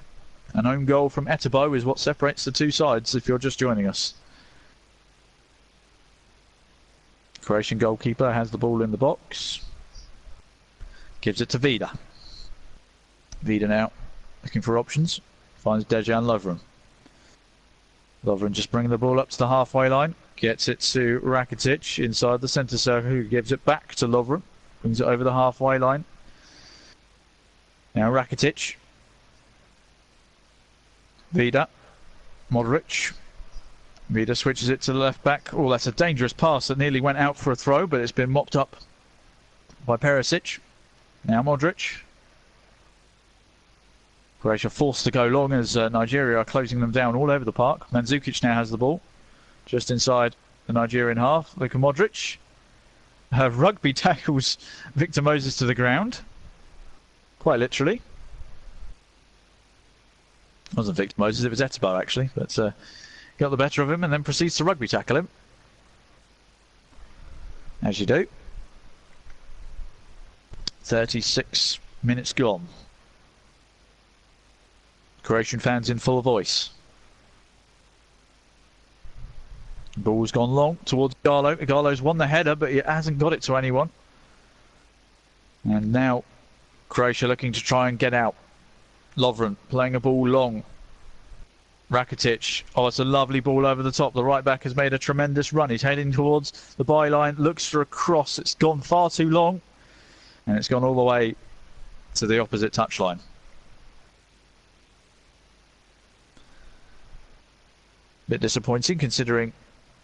An own goal from Etebo is what separates the two sides if you're just joining us. Croatian goalkeeper has the ball in the box. Gives it to Vida. Vida now looking for options. Finds Dejan Lovren. Lovren just bringing the ball up to the halfway line. Gets it to Rakitic inside the centre circle, who gives it back to Lovren. Brings it over the halfway line. Now Rakitic. Vida. Modric. Vida switches it to the left back. Oh, that's a dangerous pass that nearly went out for a throw, but it's been mopped up by Perisic. Now Modric. Croatia forced to go long as Nigeria are closing them down all over the park. Mandzukic now has the ball, just inside the Nigerian half. Luka Modric rugby tackles Victor Moses to the ground, quite literally. It wasn't Victor Moses, it was Etebo actually, but got the better of him and then proceeds to rugby tackle him. As you do. 36 minutes gone. Croatian fans in full voice. Ball's gone long towards Igalo. Igalo's won the header, but he hasn't got it to anyone. And now Croatia looking to try and get out. Lovren playing a ball long. Rakitic. Oh, it's a lovely ball over the top. The right back has made a tremendous run. He's heading towards the byline. Looks for a cross. It's gone far too long. And it's gone all the way to the opposite touchline. Bit disappointing considering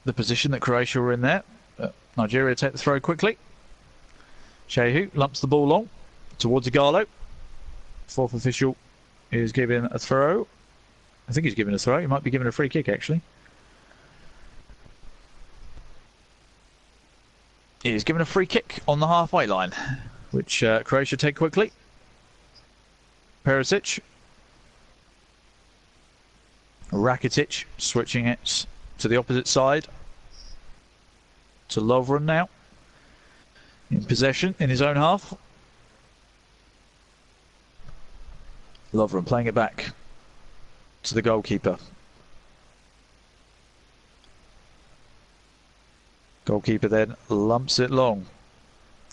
the position that Croatia were in there. Nigeria take the throw quickly. Shehu lumps the ball long towards Igalo. Fourth official is giving a throw. I think he's giving a throw. He might be giving a free kick, actually. He's given a free kick on the halfway line, which Croatia take quickly. Perisic. Rakitic switching it to the opposite side. To Lovren now. In possession in his own half. Lovren playing it back to the goalkeeper. Goalkeeper then lumps it long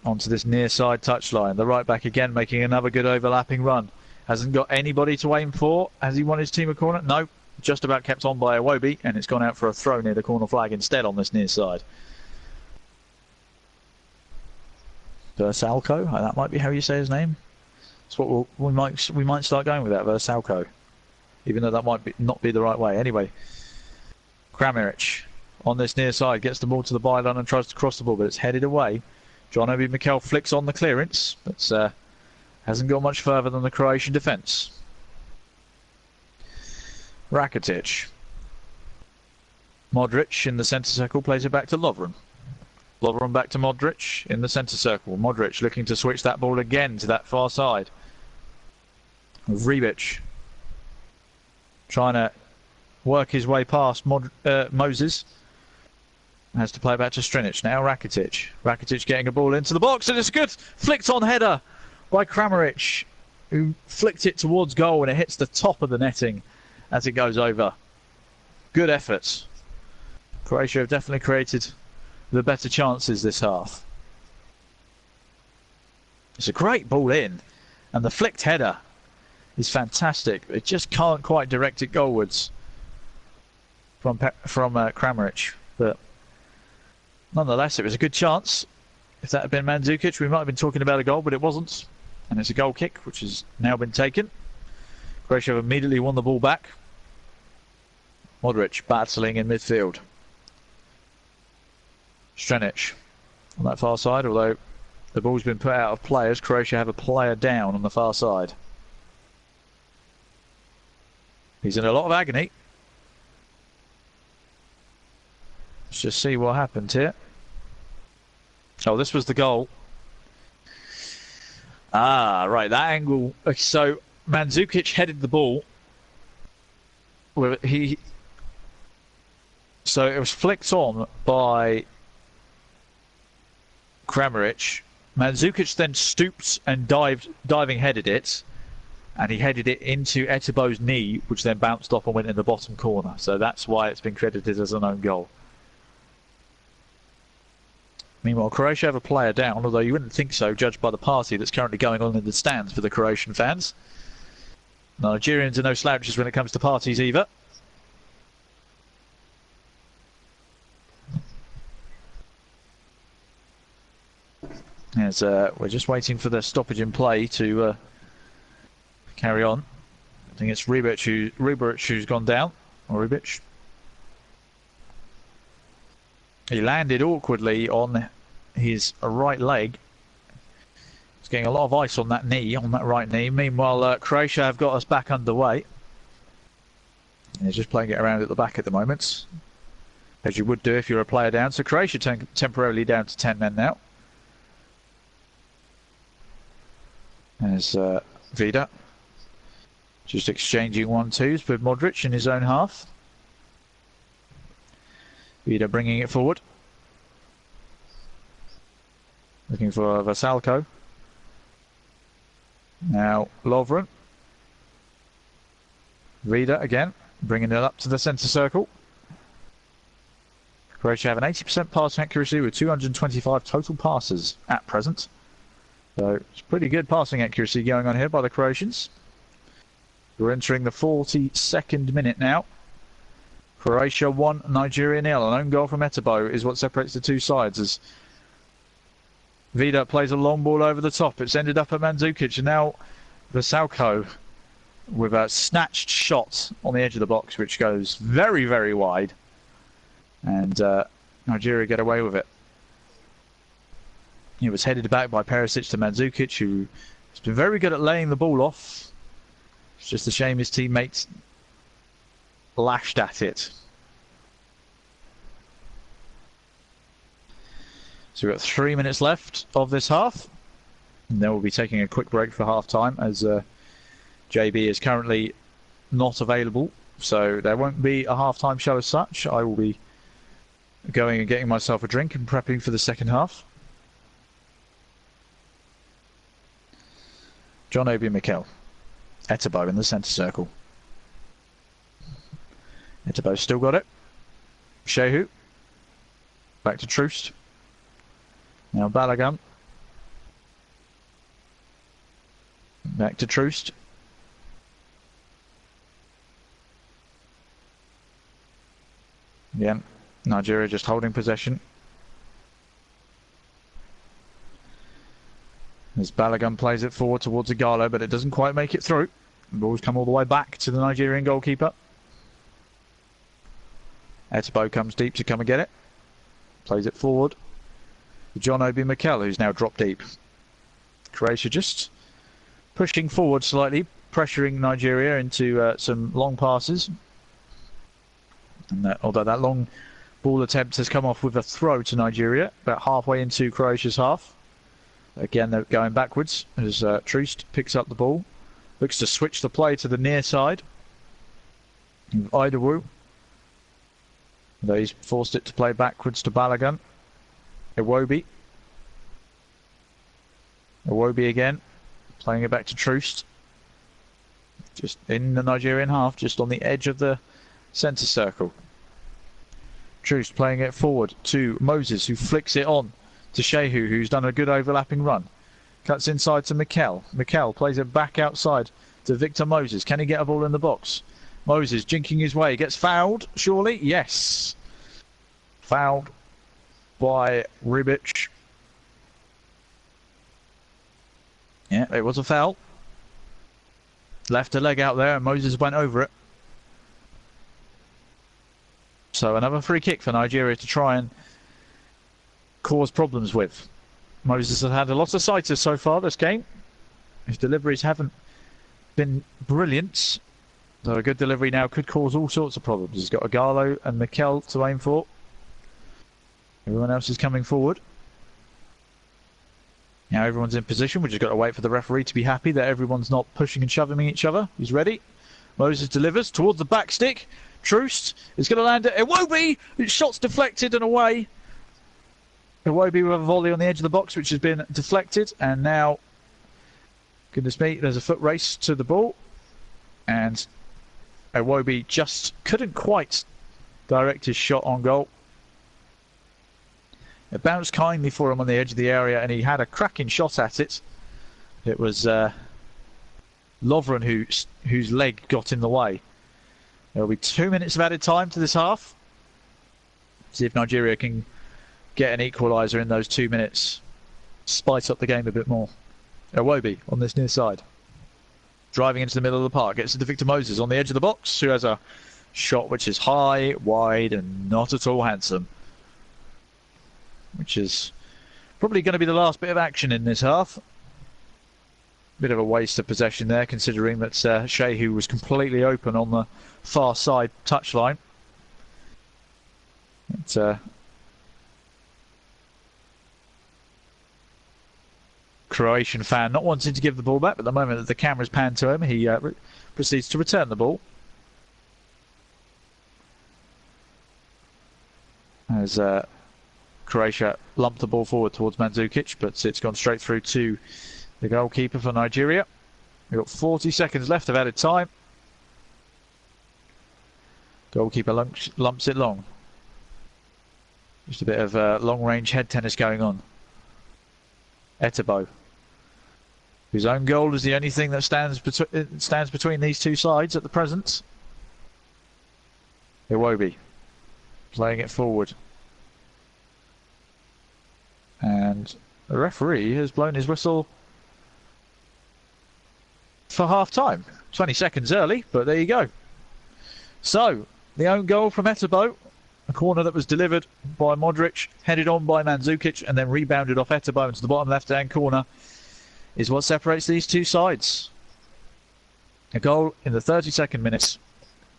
onto this near side touchline. The right back again making another good overlapping run. Hasn't got anybody to aim for. Has he won his team a corner? No. Just about kept on by Iwobi, and it's gone out for a throw near the corner flag instead on this near side. Versalco, that might be how you say his name. That's what we might start going with that, Versalco, even though that might not be the right way. Anyway, Kramaric on this near side gets the ball to the byline and tries to cross the ball, but it's headed away. John Obi Mikel flicks on the clearance, but hasn't got much further than the Croatian defence. Rakitic. Modric in the centre circle plays it back to Lovren. Lovren back to Modric in the centre circle. Modric looking to switch that ball again to that far side. Rebic trying to work his way past Moses. Has to play back to Strinic. Now Rakitic. Rakitic getting a ball into the box, and it's a good flicked on header by Kramaric, who flicked it towards goal, and it hits the top of the netting as it goes over. Good efforts. Croatia have definitely created the better chances this half. It's a great ball in, and the flicked header is fantastic. It just can't quite direct it goalwards from Kramaric, but nonetheless, it was a good chance. If that had been Mandzukic, we might have been talking about a goal, but it wasn't. And it's a goal kick, which has now been taken. Croatia have immediately won the ball back. Modric battling in midfield. Strinic on that far side, although the ball's been put out of play as Croatia have a player down on the far side. He's in a lot of agony. Let's just see what happened here. Oh, this was the goal. Ah, right, that angle. So Mandzukic headed the ball. So it was flicked on by Kramaric. Mandzukic then stooped and diving headed it, and he headed it into Etebo's knee, which then bounced off and went in the bottom corner. So that's why it's been credited as an own goal. Meanwhile, Croatia have a player down, although you wouldn't think so, judged by the party that's currently going on in the stands for the Croatian fans. Nigerians are no slouches when it comes to parties either. As we're just waiting for the stoppage in play to carry on. I think it's Rebic who's gone down, or Rebic. He landed awkwardly on his right leg. He's getting a lot of ice on that knee, on that right knee. Meanwhile, Croatia have got us back underway. He's just playing it around at the back at the moment, as you would do if you're a player down. So Croatia temporarily down to 10 men now. There's Vida just exchanging 1-2s with Modric in his own half. Vida bringing it forward. Looking for Versalco. Now Lovren. Vida again, bringing it up to the centre circle. Croatia have an 80% passing accuracy with 225 total passes at present. So it's pretty good passing accuracy going on here by the Croatians. We're entering the 42nd minute now. Croatia 1, Nigeria 0. An own goal from Etebo is what separates the two sides, as Vida plays a long ball over the top. It's ended up at Mandzukic, and now Versalco with a snatched shot on the edge of the box, which goes very, very wide. And Nigeria get away with it. It was headed back by Perisic to Mandzukic, who has been very good at laying the ball off. It's just a shame his teammates lashed at it. So we've got 3 minutes left of this half. And then we'll be taking a quick break for half time, as JB is currently not available. So there won't be a half time show as such. I will be going and getting myself a drink and prepping for the second half. John Obi Mikel. Etebo in the centre circle. Etebo's still got it. Shehu. Back to Troost. Now Balogun. Back to Troost. Again, Nigeria just holding possession. As Balogun plays it forward towards Igalo, but it doesn't quite make it through. The ball's come all the way back to the Nigerian goalkeeper. Etebo comes deep to come and get it. Plays it forward. John Obi Mikel, who's now dropped deep. Croatia just pushing forward slightly, pressuring Nigeria into some long passes. And although that long ball attempt has come off with a throw to Nigeria, about halfway into Croatia's half. Again, they're going backwards as Troost picks up the ball. Looks to switch the play to the near side. Idawu. Though he's forced it to play backwards to Balogun. Iwobi. Iwobi again. Playing it back to Troost. Just in the Nigerian half, just on the edge of the centre circle. Troost playing it forward to Moses, who flicks it on to Shehu, who's done a good overlapping run. Cuts inside to Mikel. Mikel plays it back outside to Victor Moses. Can he get a ball in the box? Moses jinking his way. Gets fouled, surely? Yes. Fouled by Ribic. Yeah, it was a foul. Left a leg out there and Moses went over it. So another free kick for Nigeria to try and cause problems with. Moses has had a lot of sighters so far this game. His deliveries haven't been brilliant. So a good delivery now could cause all sorts of problems. He's got Igalo and Mikel to aim for. Everyone else is coming forward. Now everyone's in position. We've just got to wait for the referee to be happy that everyone's not pushing and shoving each other. He's ready. Moses delivers towards the back stick. Troost is going to land it. Iwobi! His shot's deflected and away. Iwobi with a volley on the edge of the box, which has been deflected. And now, goodness me, there's a foot race to the ball. And Iwobi just couldn't quite direct his shot on goal. It bounced kindly for him on the edge of the area, and he had a cracking shot at it. It was Lovren whose leg got in the way. There will be 2 minutes of added time to this half. See if Nigeria can get an equaliser in those 2 minutes. Spice up the game a bit more. Iwobi on this near side. Driving into the middle of the park. Gets into Victor Moses on the edge of the box, who has a shot which is high, wide, and not at all handsome. Which is probably going to be the last bit of action in this half. Bit of a waste of possession there, considering that Shehu was completely open on the far side touchline. It's Croatian fan not wanting to give the ball back, but the moment that the camera's panned to him, he proceeds to return the ball. As Croatia lumped the ball forward towards Mandzukic, but it's gone straight through to the goalkeeper for Nigeria. We've got 40 seconds left of added time. Goalkeeper lumps it long. Just a bit of long-range head tennis going on. Etebo, whose own goal is the only thing that stands between these two sides at the present. Iwobi playing it forward. And the referee has blown his whistle for half time. 20 seconds early, but there you go. So, the own goal from Etebo, a corner that was delivered by Modric, headed on by Mandzukic, and then rebounded off Etebo into the bottom left-hand corner, is what separates these two sides. A goal in the 32nd minute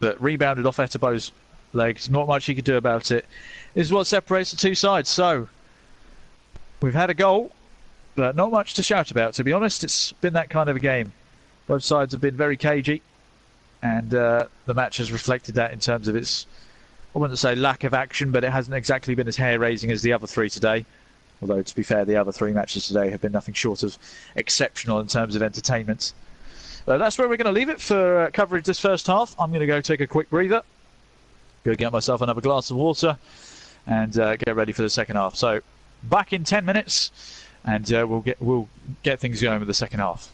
that rebounded off Etebo's legs, not much he could do about it, is what separates the two sides. So, we've had a goal, but not much to shout about. To be honest, it's been that kind of a game. Both sides have been very cagey, and the match has reflected that in terms of its, I wouldn't say lack of action, but it hasn't exactly been as hair-raising as the other three today. Although, to be fair, the other three matches today have been nothing short of exceptional in terms of entertainment. That's where we're going to leave it for coverage this first half. I'm going to go take a quick breather, go get myself another glass of water, and get ready for the second half. So, back in 10 minutes, and we'll get things going with the second half.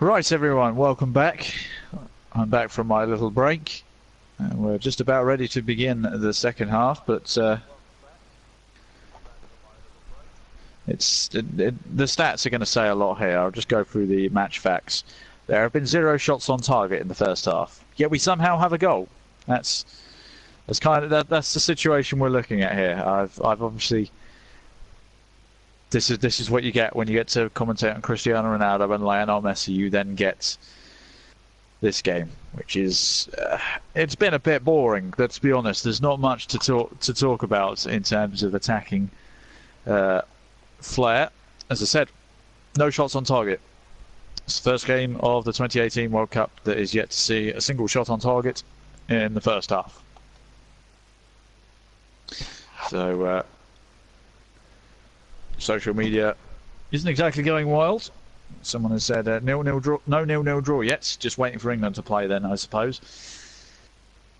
Right, everyone, welcome back. I'm back from my little break. We're just about ready to begin the second half, but the stats are going to say a lot here. I'll just go through the match facts. There have been 0 shots on target in the first half, yet we somehow have a goal. That's the situation we're looking at here. I've obviously. This is what you get when you get to commentate on Cristiano Ronaldo and Lionel Messi. You then get this game, which is it's been a bit boring. Let's be honest. There's not much to talk about in terms of attacking flair. As I said, no shots on target. It's the first game of the 2018 World Cup that is yet to see a single shot on target in the first half. So. Social media isn't exactly going wild. Someone has said nil-nil draw, no nil-nil draw yet. Just waiting for England to play then, I suppose.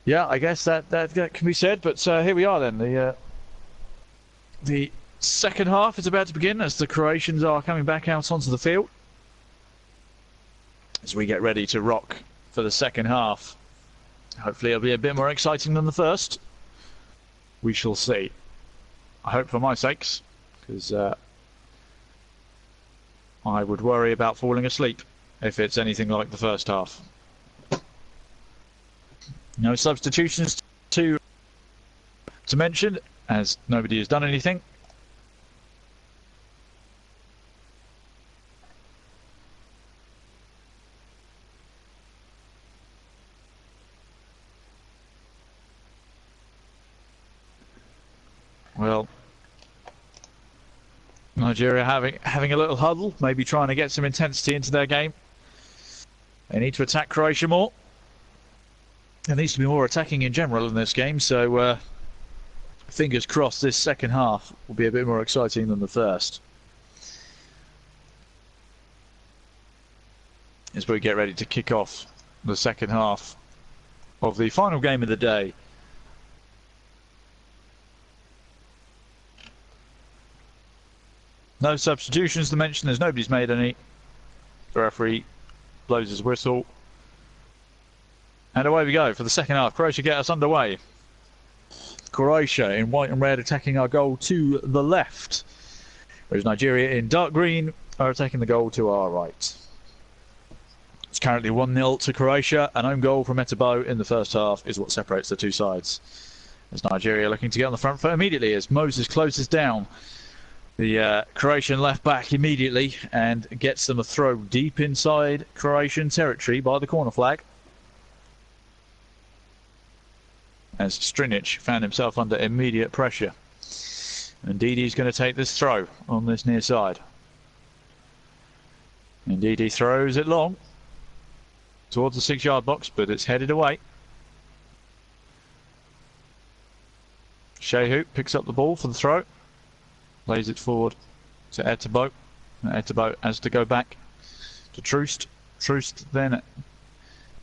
Yeah, I guess that can be said. But here we are then. The second half is about to begin as the Croatians are coming back out onto the field. As we get ready to rock for the second half. Hopefully it'll be a bit more exciting than the first. We shall see. I hope for my sakes. Because I would worry about falling asleep if it's anything like the first half. No substitutions to mention, as nobody has done anything. Well, Nigeria having a little huddle, maybe trying to get some intensity into their game. They need to attack Croatia more. There needs to be more attacking in general in this game, so fingers crossed this second half will be a bit more exciting than the first. As we get ready to kick off the second half of the final game of the day. No substitutions to mention, as nobody's made any. The referee blows his whistle. And away we go for the second half. Croatia get us underway. Croatia in white and red attacking our goal to the left. Whereas Nigeria in dark green are attacking the goal to our right. It's currently 1-0 to Croatia. An own goal from Etebo in the first half is what separates the two sides. As Nigeria looking to get on the front foot immediately as Moses closes down the Croatian left back immediately and gets them a throw deep inside Croatian territory by the corner flag. As Strinic found himself under immediate pressure. Indeed, he's going to take this throw on this near side. Indeed, he throws it long towards the 6-yard box, but it's headed away. Shehu picks up the ball for the throw. Plays it forward to Etebo. Etebo has to go back to Troost. Troost then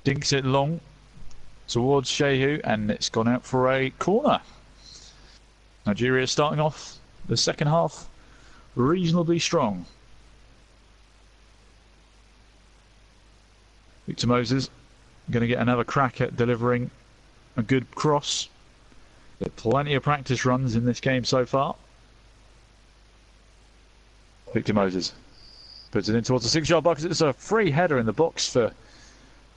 dinks it long towards Shehu, and it's gone out for a corner. Nigeria is starting off the second half reasonably strong. Victor Moses going to get another crack at delivering a good cross. There are plenty of practice runs in this game so far. Victor Moses puts it in towards the 6-yard box. It's a free header in the box for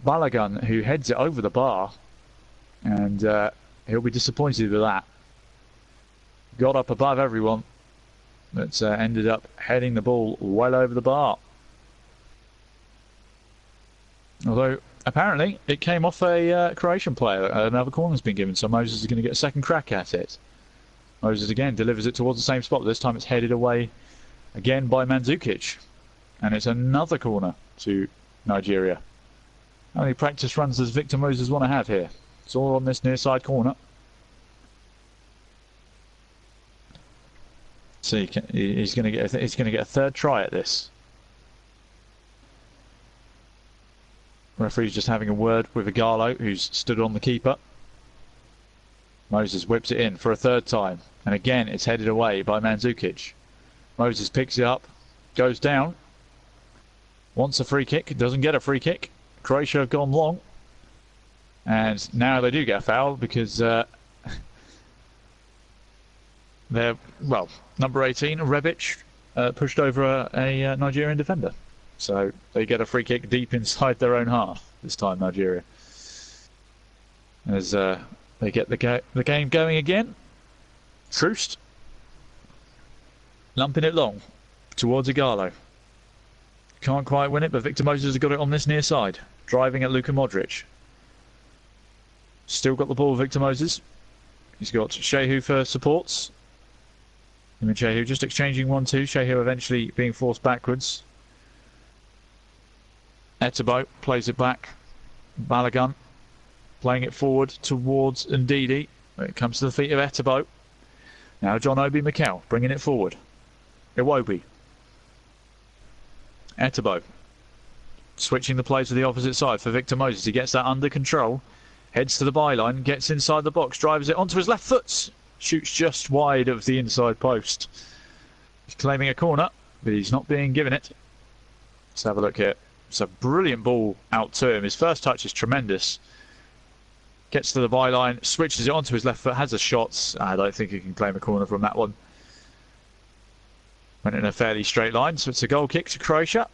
Balogun, who heads it over the bar, and he'll be disappointed with that. Got up above everyone, but ended up heading the ball well over the bar. Although apparently it came off a Croatian player. Another corner's been given, so Moses is going to get a second crack at it. Moses again delivers it towards the same spot. This time it's headed away again by Mandzukic, and it's another corner to Nigeria. How many practice runs does Victor Moses want to have here? It's all on this near side corner. See, he's going to get a third try at this. Referee's just having a word with Igalo, who's stood on the keeper. Moses whips it in for a third time, and again it's headed away by Mandzukic. Moses picks it up, goes down, wants a free kick, doesn't get a free kick. Croatia have gone long. And now they do get a foul because they're, well, number 18, Rebic, pushed over a Nigerian defender. So they get a free kick deep inside their own half this time, Nigeria. As they get the game going again. Troost lumping it long towards Igalo. Can't quite win it, but Victor Moses has got it on this near side. Driving at Luka Modric. Still got the ball, Victor Moses. He's got Shehu for supports. Him and Shehu just exchanging 1-2. Shehu eventually being forced backwards. Etebo plays it back. Balogun playing it forward towards Ndidi. It comes to the feet of Etebo. Now John Obi Mikel bringing it forward. Iwobi. Etebo switching the play to the opposite side for Victor Moses. He gets that under control. Heads to the byline, gets inside the box, drives it onto his left foot. Shoots just wide of the inside post. He's claiming a corner, but he's not being given it. Let's have a look here. It's a brilliant ball out to him. His first touch is tremendous. Gets to the byline, switches it onto his left foot, has a shot. I don't think he can claim a corner from that one. Went in a fairly straight line, so it's a goal kick to Croatia.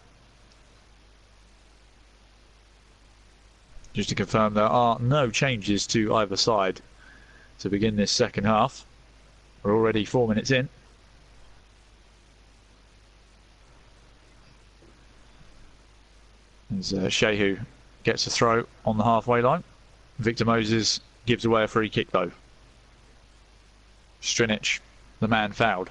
Just to confirm, there are no changes to either side to begin this second half. We're already 4 minutes in. As Shehu gets a throw on the halfway line. Victor Moses gives away a free kick though. Strinic, the man fouled.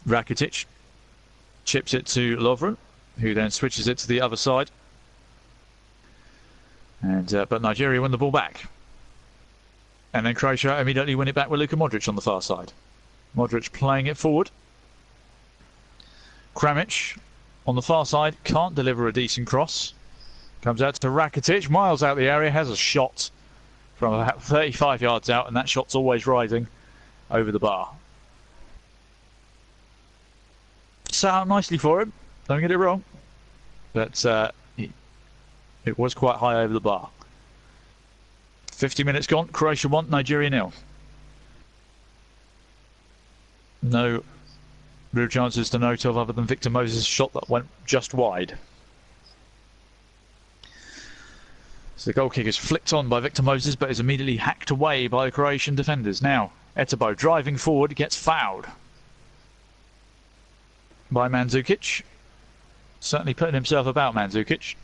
Rakitic chips it to Lovren, who then switches it to the other side. And but Nigeria win the ball back. And then Croatia immediately win it back with Luka Modric on the far side. Modric playing it forward. Kramic on the far side can't deliver a decent cross. Comes out to Rakitic, miles out the area, has a shot from about 35 yards out, and that shot's always rising over the bar. Set out nicely for him, don't get it wrong, but it was quite high over the bar. 50 minutes gone, Croatia 1, Nigeria 0. No real chances to note of other than Victor Moses' shot that went just wide. So the goal kick is flicked on by Victor Moses, but is immediately hacked away by the Croatian defenders. Now Etebo driving forward gets fouled by Mandzukic. Certainly putting himself about, Mandzukic.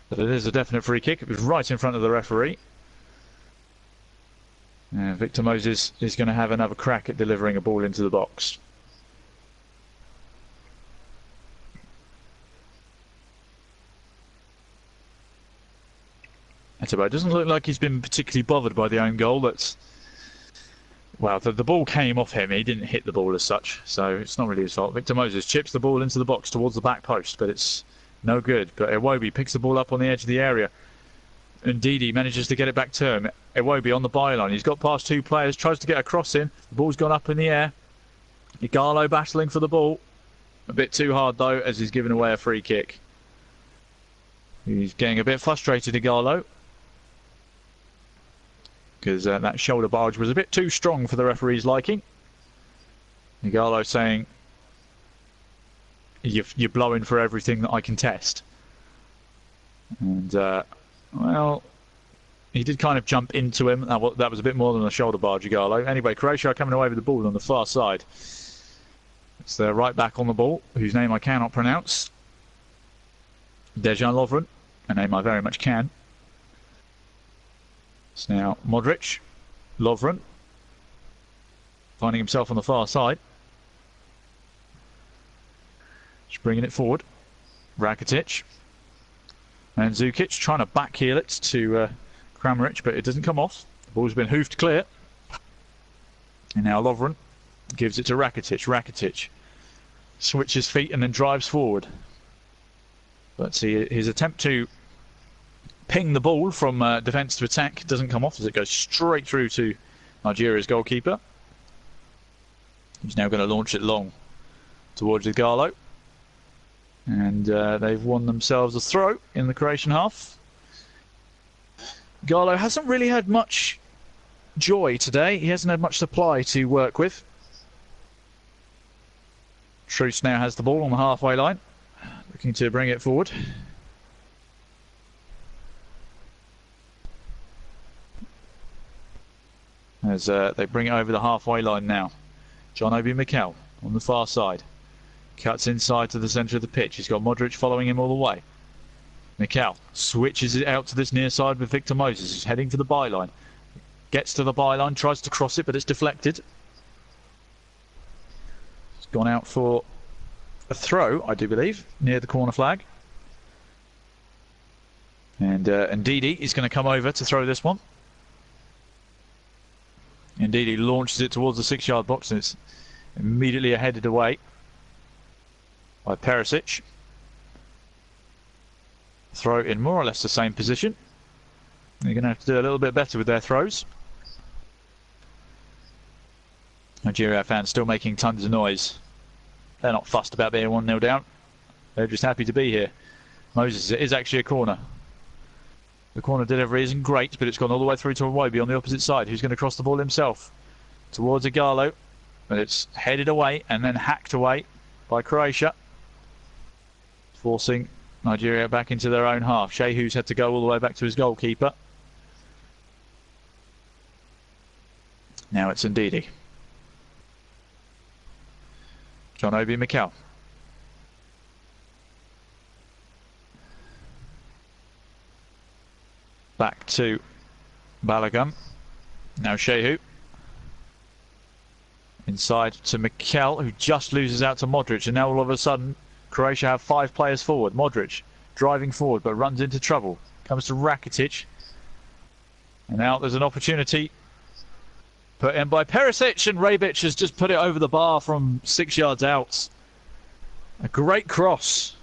But it is a definite free kick. It was right in front of the referee. And Victor Moses is going to have another crack at delivering a ball into the box. Etebo doesn't look like he's been particularly bothered by the own goal. That's, well, the ball came off him. He didn't hit the ball as such, so it's not really his fault. Victor Moses chips the ball into the box towards the back post, but it's no good. But Iwobi picks the ball up on the edge of the area. And Ndidi manages to get it back to him. Iwobi on the byline. He's got past two players, tries to get a cross in. The ball's gone up in the air. Igalo battling for the ball. A bit too hard though, as he's given away a free kick. He's getting a bit frustrated, Igalo, because that shoulder barge was a bit too strong for the referee's liking. Igalo saying, you're blowing for everything that I can test. And well, he did kind of jump into him. That was a bit more than a shoulder barge, Igalo. Anyway, Croatia are coming away with the ball on the far side. It's their right back on the ball, whose name I cannot pronounce. Dejan Lovren, a name I very much can. It's now Modric, Lovren, finding himself on the far side. Just bringing it forward. Rakitic. And Mandzukic trying to backheel it to Kramaric, but it doesn't come off. The ball's been hoofed clear. And now Lovren gives it to Rakitic. Rakitic switches feet and then drives forward. But see, his attempt to ping the ball from defence to attack doesn't come off, as it goes straight through to Nigeria's goalkeeper. He's now going to launch it long towards Igalo. And they've won themselves a throw in the Croatian half. Igalo hasn't really had much joy today. He hasn't had much supply to work with. Truce now has the ball on the halfway line, looking to bring it forward. As they bring it over the halfway line now. John Obi Mikel on the far side. Cuts inside to the centre of the pitch. He's got Modric following him all the way. Mikel switches it out to this near side with Victor Moses. He's heading to the byline. Gets to the byline, tries to cross it, but it's deflected. It's gone out for a throw, I do believe, near the corner flag. And Ndidi is going to come over to throw this one. Ndidi launches it towards the 6-yard box, and it's immediately headed away by Perisic. Throw in more or less the same position. They're going to have to do a little bit better with their throws. Nigeria fans still making tons of noise. They're not fussed about being 1-0 down. They're just happy to be here. Moses, it is actually a corner. The corner delivery isn't great, but it's gone all the way through to Iwobi on the opposite side, who's going to cross the ball himself towards Igalo. But it's headed away and then hacked away by Croatia, forcing Nigeria back into their own half. Shehu's had to go all the way back to his goalkeeper. Now it's Ndidi. John Obi Mikel. Back to Balogun. Now Shehu. Inside to Mikel, who just loses out to Modric, and now all of a sudden Croatia have 5 players forward. Modric driving forward but runs into trouble. Comes to Rakitic. And now there's an opportunity put in by Perisic, and Rebic has just put it over the bar from 6 yards out. A great cross.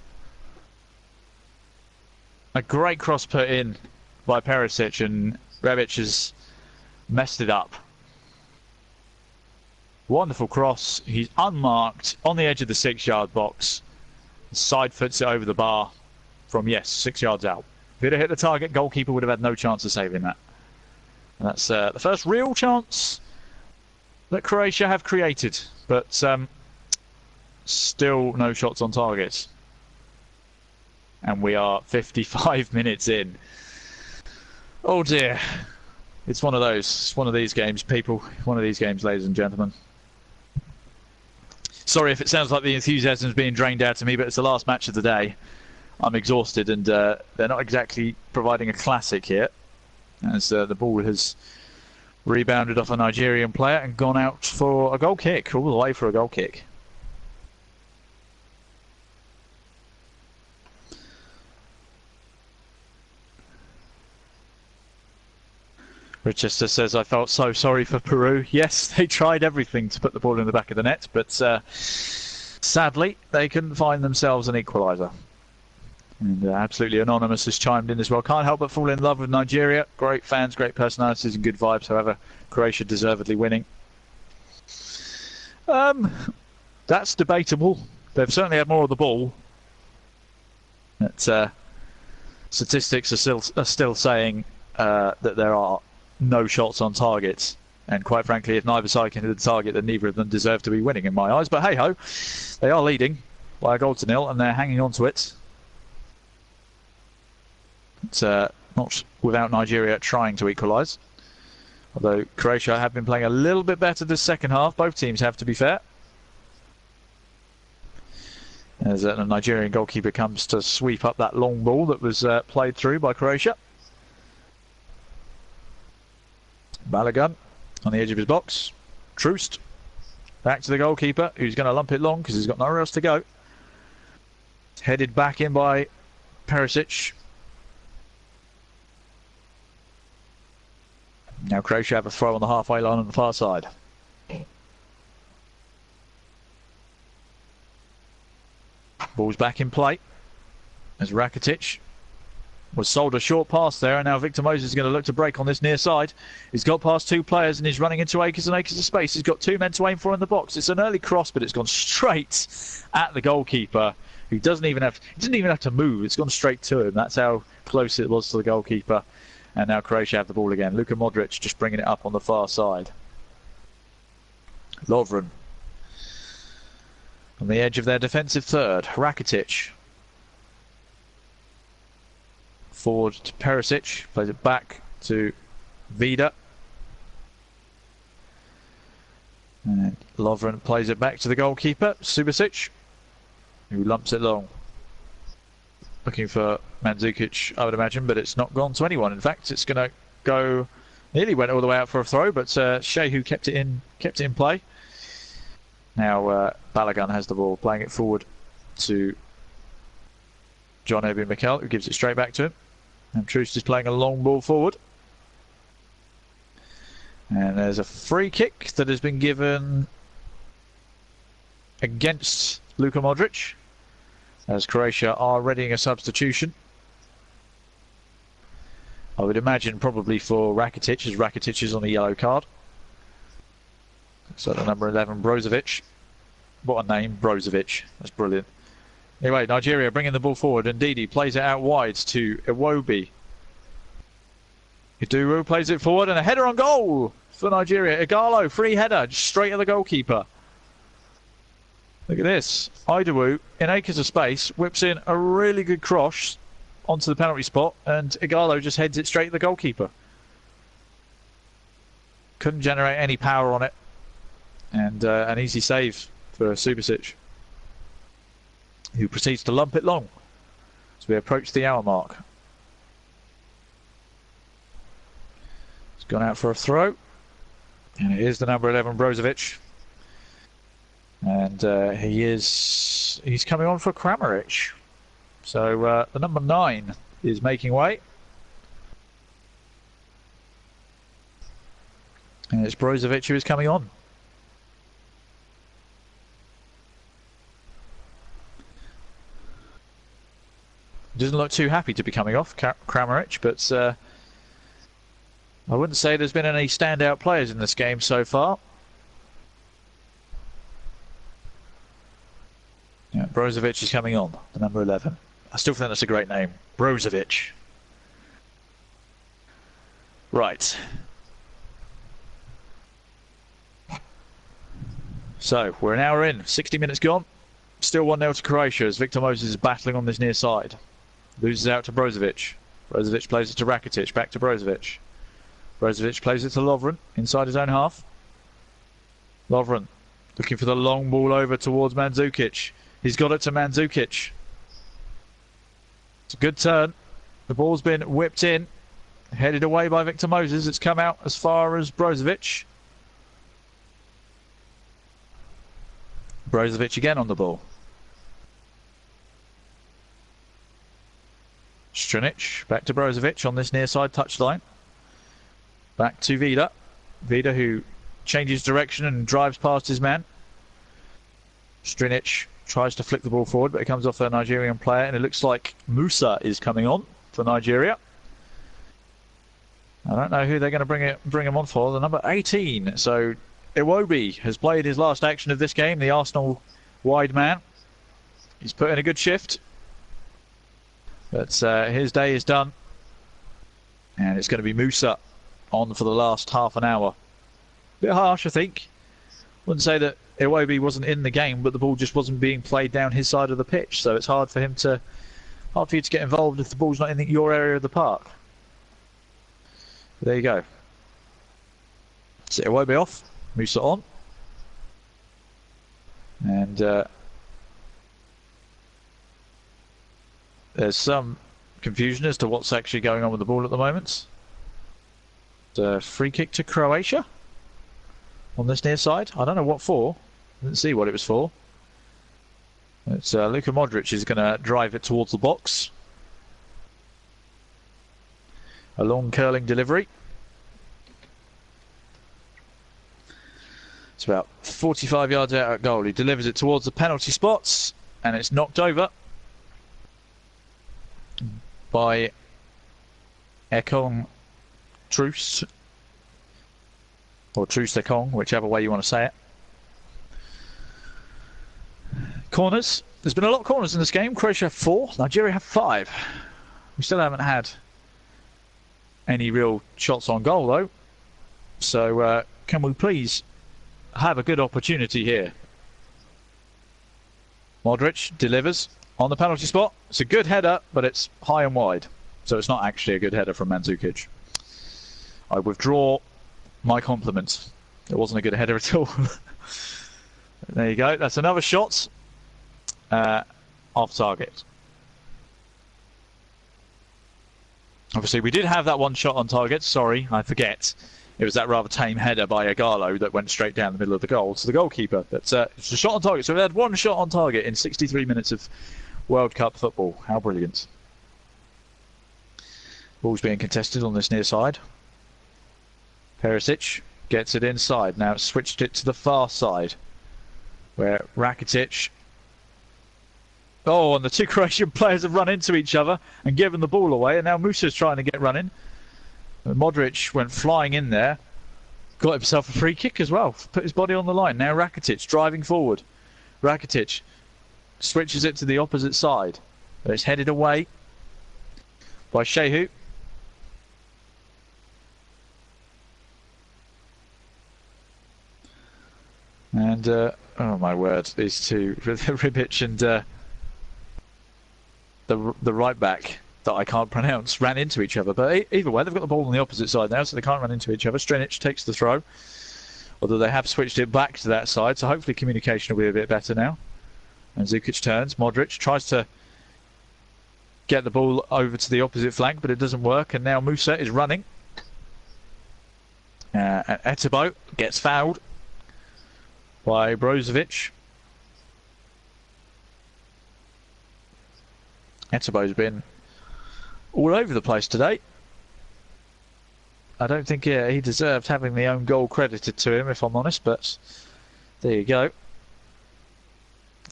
A great cross put in by Perisic, and Rebic has messed it up. Wonderful cross. He's unmarked on the edge of the 6-yard box. Side foots it over the bar from, yes, 6 yards out. If it had hit the target, goalkeeper would have had no chance of saving that. And that's the first real chance that Croatia have created, but still no shots on target. And we are 55 minutes in. Oh dear. It's one of those. It's one of these games, people. One of these games, ladies and gentlemen. Sorry if it sounds like the enthusiasm is being drained out of me, but it's the last match of the day. I'm exhausted, and they're not exactly providing a classic here, as the ball has rebounded off a Nigerian player and gone out for a goal kick, all the way for a goal kick. Richester says, I felt so sorry for Peru. Yes, they tried everything to put the ball in the back of the net, but sadly they couldn't find themselves an equaliser. And Absolutely Anonymous has chimed in as well. Can't help but fall in love with Nigeria. Great fans, great personalities and good vibes. However, Croatia deservedly winning. That's debatable. They've certainly had more of the ball. But, statistics are still saying that there are no shots on target, and quite frankly, if neither side can hit the target, then neither of them deserve to be winning in my eyes. But hey ho, they are leading by a goal to nil, and they're hanging on to it. It's not without Nigeria trying to equalise, although Croatia have been playing a little bit better this second half. Both teams have, to be fair, as a Nigerian goalkeeper comes to sweep up that long ball that was played through by Croatia. Balogun on the edge of his box. Troost back to the goalkeeper, who's going to lump it long because he's got nowhere else to go. It's headed back in by Perisic. Now Croatia have a throw on the halfway line on the far side. Ball's back in play as Rakitic Was sold a short pass there, and now Victor Moses is going to look to break on this near side. He's got past two players and he's running into acres and acres of space. He's got two men to aim for in the box. It's an early cross, but it's gone straight at the goalkeeper, who he didn't even have to move. It's gone straight to him. That's how close it was to the goalkeeper. And now Croatia have the ball again. Luka Modric just bringing it up on the far side. Lovren on the edge of their defensive third. Rakitic. Forward to Perisic, plays it back to Vida. And Lovren plays it back to the goalkeeper, Subasic, who lumps it long. Looking for Mandzukic, I would imagine, but it's not gone to anyone. In fact, it's going to go, nearly went all the way out for a throw, but Shehu kept it in play. Now Balogun has the ball, playing it forward to John Obi Mikel, who gives it straight back to him. And Troost is playing a long ball forward. And there's a free kick that has been given against Luka Modric, as Croatia are readying a substitution. I would imagine probably for Rakitic, as Rakitic is on a yellow card. So the number 11, Brozovic. What a name, Brozovic. That's brilliant. Anyway, Nigeria bringing the ball forward, and Didi plays it out wide to Iwobi. Iduru plays it forward, and a header on goal for Nigeria. Igalo, free header, just straight at the goalkeeper. Look at this. Iduru, in acres of space, whips in a really good cross onto the penalty spot, and Igalo just heads it straight at the goalkeeper. Couldn't generate any power on it, and an easy save for Subasic, who proceeds to lump it long as we approach the hour mark. It's gone out for a throw, and it is the number 11, Brozovic. And he's coming on for Kramaric. So the number 9 is making way. And it's Brozovic who is coming on. Doesn't look too happy to be coming off, Kramaric, but I wouldn't say there's been any standout players in this game so far. Yeah, Brozovic is coming on, the number 11. I still think that's a great name, Brozovic. Right. So, we're an hour in, 60 minutes gone. Still 1-0 to Croatia as Victor Moses is battling on this near side. Loses out to Brozovic. Brozovic plays it to Rakitic, back to Brozovic. Brozovic plays it to Lovren, inside his own half. Lovren, looking for the long ball over towards Mandzukic. He's got it to Mandzukic. It's a good turn. The ball's been whipped in. Headed away by Victor Moses. It's come out as far as Brozovic. Brozovic again on the ball. Strinic, back to Brozovic on this near side touchline. Back to Vida. Vida, who changes direction and drives past his man. Strinic tries to flick the ball forward, but it comes off a Nigerian player, and it looks like Musa is coming on for Nigeria. I don't know who they're going to bring him on for. The number 18. So Iwobi has played his last action of this game, the Arsenal wide man. He's put in a good shift, but his day is done, and it's going to be Musa on for the last half an hour. Bit harsh, I think. Wouldn't say that Iwobi wasn't in the game, but the ball just wasn't being played down his side of the pitch, so it's hard for you to get involved if the ball's not in your area of the park. There you go. So Iwobi off, Musa on, and there's some confusion as to what's actually going on with the ball at the moment. Free kick to Croatia on this near side. I don't know what for. Didn't see what it was for. It's Luka Modric is going to drive it towards the box. A long curling delivery. It's about 45 yards out at goal. He delivers it towards the penalty spots, and it's knocked over by Ekong Truce, or Truce Ekong, whichever way you want to say it. Corners. There's been a lot of corners in this game. Croatia have 4, Nigeria have 5. We still haven't had any real shots on goal though. So can we please have a good opportunity here? Modric delivers on the penalty spot. It's a good header, but it's high and wide. So it's not actually a good header from Mandzukic. I withdraw my compliments. It wasn't a good header at all. There you go. That's another shot off target. Obviously, we did have that one shot on target. Sorry, I forget. It was that rather tame header by Igalo that went straight down the middle of the goal to the goalkeeper. But it's a shot on target. So we had one shot on target in 63 minutes of World Cup football. How brilliant. Ball's being contested on this near side. Perisic gets it inside. Now it's switched it to the far side, where Rakitic... Oh, and the two Croatian players have run into each other and given the ball away, and now Musa's trying to get running. And Modric went flying in there, got himself a free kick as well, put his body on the line. Now Rakitic driving forward. Rakitic switches it to the opposite side, but it's headed away by Shehu. And, oh my word, these two, Ribic and the right back that I can't pronounce, ran into each other. But either way, they've got the ball on the opposite side now, so they can't run into each other. Strinic takes the throw, although they have switched it back to that side, so hopefully communication will be a bit better now. And Zukic turns. Modric tries to get the ball over to the opposite flank, but it doesn't work, and now Musa is running. And Etebo gets fouled by Brozovic. Etebo's been all over the place today. I don't think he deserved having the own goal credited to him, if I'm honest, but there you go.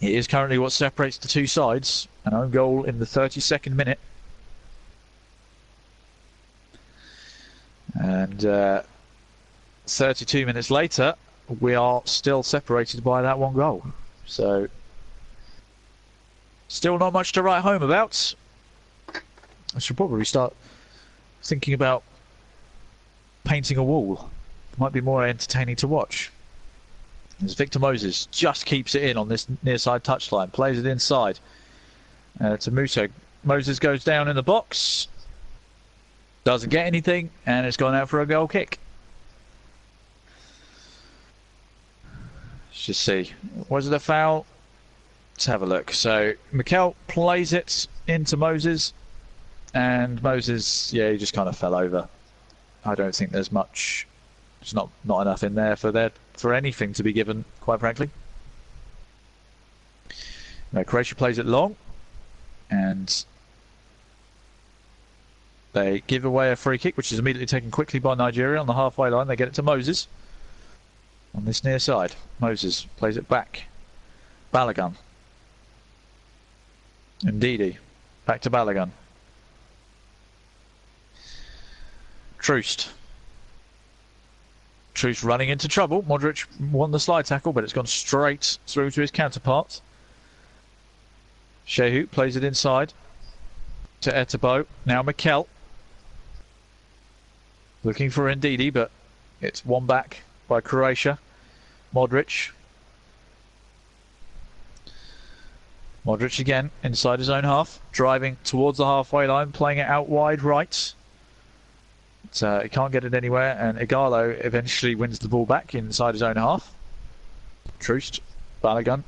It is currently what separates the two sides. An own goal in the 32nd minute. And 32 minutes later, we are still separated by that one goal. So, still not much to write home about. I should probably start thinking about painting a wall. Might be more entertaining to watch. As Victor Moses just keeps it in on this near side touchline, plays it inside to Musa. Moses goes down in the box, doesn't get anything, and it's gone out for a goal kick. Let's just see. Was it a foul? Let's have a look. So Mikel plays it into Moses, and Moses, yeah, he just kind of fell over. I don't think there's much. There's not enough in there for anything to be given, quite frankly. Now, Croatia plays it long, and they give away a free kick, which is immediately taken quickly by Nigeria on the halfway line. They get it to Moses on this near side. Moses plays it back. Balogun. Ndidi. Back to Balogun. Troost. Troost running into trouble. Modric won the slide tackle, but it's gone straight through to his counterpart. Shehu plays it inside to Etebo. Now Mikel. Looking for Ndidi, but it's won back by Croatia. Modric. Modric again, inside his own half. Driving towards the halfway line, playing it out wide right. He can't get it anywhere, and Igalo eventually wins the ball back inside his own half. Troost, Balogun.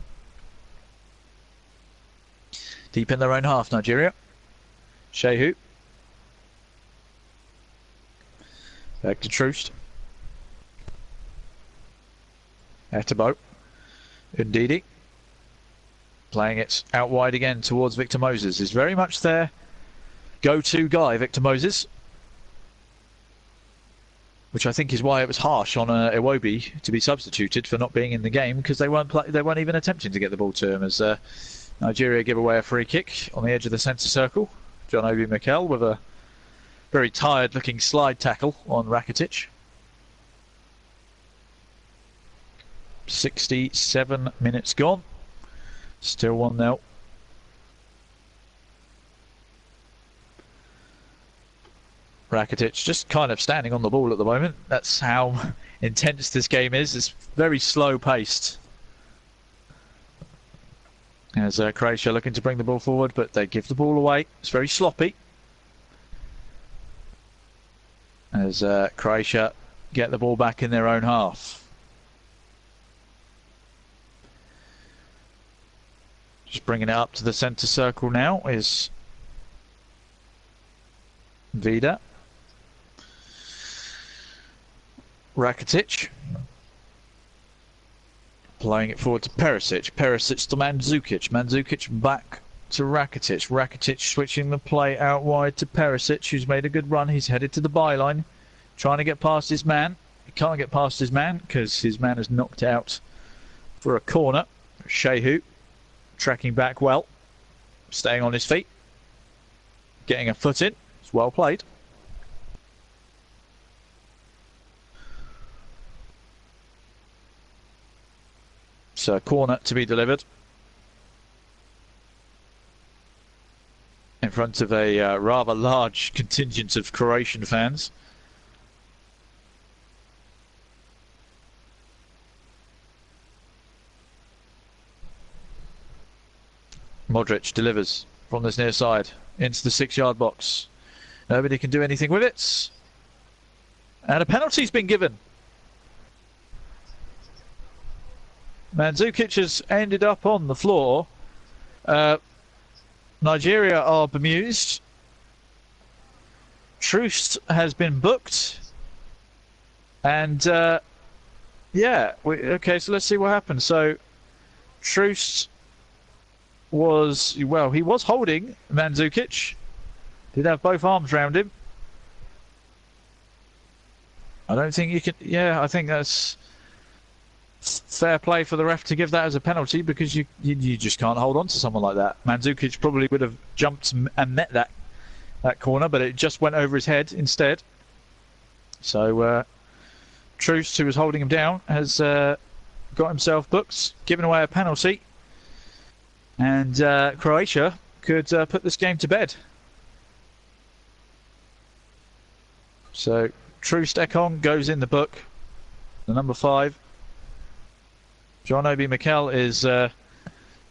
Deep in their own half, Nigeria. Shehu. Back to Troost. Etebo. Ndidi. Playing it out wide again towards Victor Moses. Is very much their go-to guy, Victor Moses. Which I think is why it was harsh on Iwobi to be substituted for not being in the game, because they weren't even attempting to get the ball to him, as Nigeria give away a free kick on the edge of the centre circle. John Obi Mikel with a Very tired looking slide tackle on Rakitic. 67 minutes gone. Still 1-0. Rakitic just kind of standing on the ball at the moment. That's how intense this game is. It's very slow paced. As Croatia looking to bring the ball forward, but they give the ball away. It's very sloppy. As Croatia get the ball back in their own half. Just bringing it up to the centre circle now is Vida. Rakitic. Playing it forward to Perisic. Perisic to Mandzukic. Mandzukic back to Rakitic. Rakitic switching the play out wide to Perisic, who's made a good run. He's headed to the byline, trying to get past his man. He can't get past his man because his man has knocked out for a corner. Shehu tracking back well, staying on his feet, getting a foot in. It's well played. So corner to be delivered in front of a rather large contingent of Croatian fans. Modric delivers from this near side into the 6-yard box. Nobody can do anything with it. And a penalty's been given. Mandzukic has ended up on the floor. Nigeria are bemused. Truce has been booked. And yeah, okay, so let's see what happens. So Truce was, well, he was holding Mandzukic. Did have both arms round him. I don't think you can, yeah, I think that's fair play for the ref to give that as a penalty, because you just can't hold on to someone like that. Mandzukic probably would have jumped and met that corner, but it just went over his head instead. So Truce, who was holding him down, has got himself booked, given away a penalty, and Croatia could put this game to bed. So Truce Ekong goes in the book, the number 5. John Obi Mikel is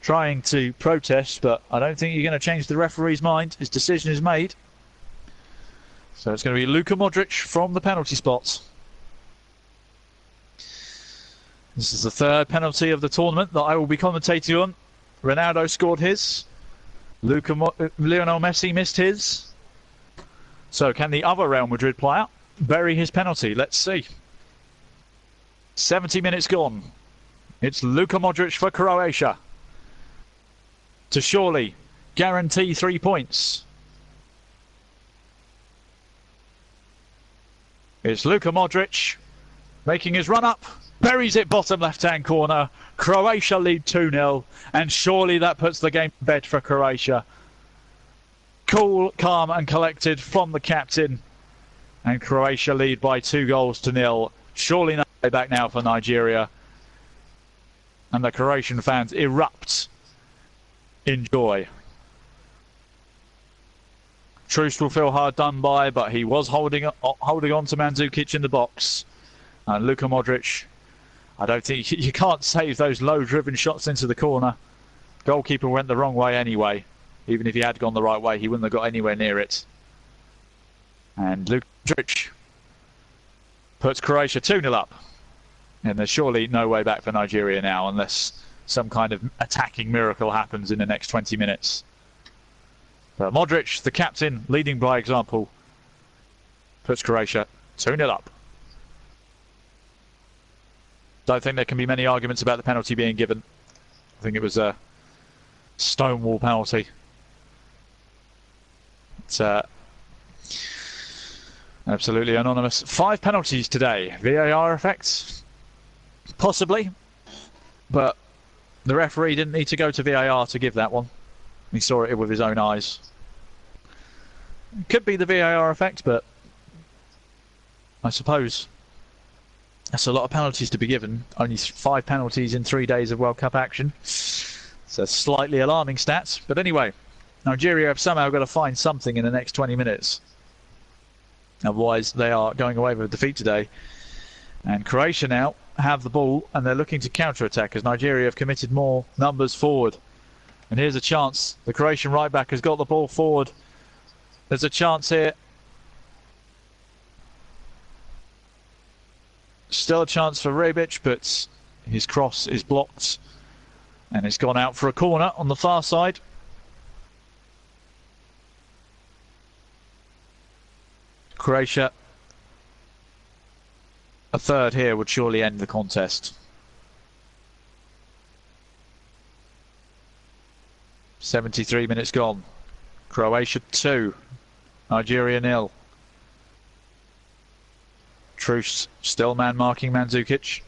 trying to protest, but I don't think you're going to change the referee's mind. His decision is made. So it's going to be Luka Modric from the penalty spot. This is the 3rd penalty of the tournament that I will be commentating on. Ronaldo scored his. Lionel Messi missed his. So can the other Real Madrid player bury his penalty? Let's see. 70 minutes gone. It's Luka Modric for Croatia to surely guarantee 3 points. It's Luka Modric making his run up, buries it bottom left-hand corner. Croatia lead 2-0, and surely that puts the game to bed for Croatia. Cool, calm and collected from the captain, and Croatia lead by 2-0. Surely no way back now for Nigeria. And the Croatian fans erupt in joy. Truce will feel hard done by, but he was holding on to Mandzukic in the box. And Luka Modric, I don't think you can't save those low-driven shots into the corner. Goalkeeper went the wrong way anyway. Even if he had gone the right way, he wouldn't have got anywhere near it. And Luka Modric puts Croatia 2-0 up. And there's surely no way back for Nigeria now, unless some kind of attacking miracle happens in the next 20 minutes. But Modric, the captain, leading by example, puts Croatia 2-0 up. Don't think there can be many arguments about the penalty being given. I think it was a stonewall penalty. It's absolutely anonymous. 5 penalties today. VAR effects? Possibly, but the referee didn't need to go to VAR to give that one. He saw it with his own eyes. Could be the VAR effect, but I suppose that's a lot of penalties to be given. Only 5 penalties in 3 days of World Cup action. So slightly alarming stats. But anyway, Nigeria have somehow got to find something in the next 20 minutes. Otherwise, they are going away with a defeat today. And Croatia now have the ball, and they're looking to counter-attack as Nigeria have committed more numbers forward. And here's a chance. The Croatian right-back has got the ball forward. There's a chance here. Still a chance for Rebic, but his cross is blocked. And it's gone out for a corner on the far side. Croatia, a third here would surely end the contest. 73 minutes gone. Croatia 2, Nigeria 0. Truce still man marking Mandzukic.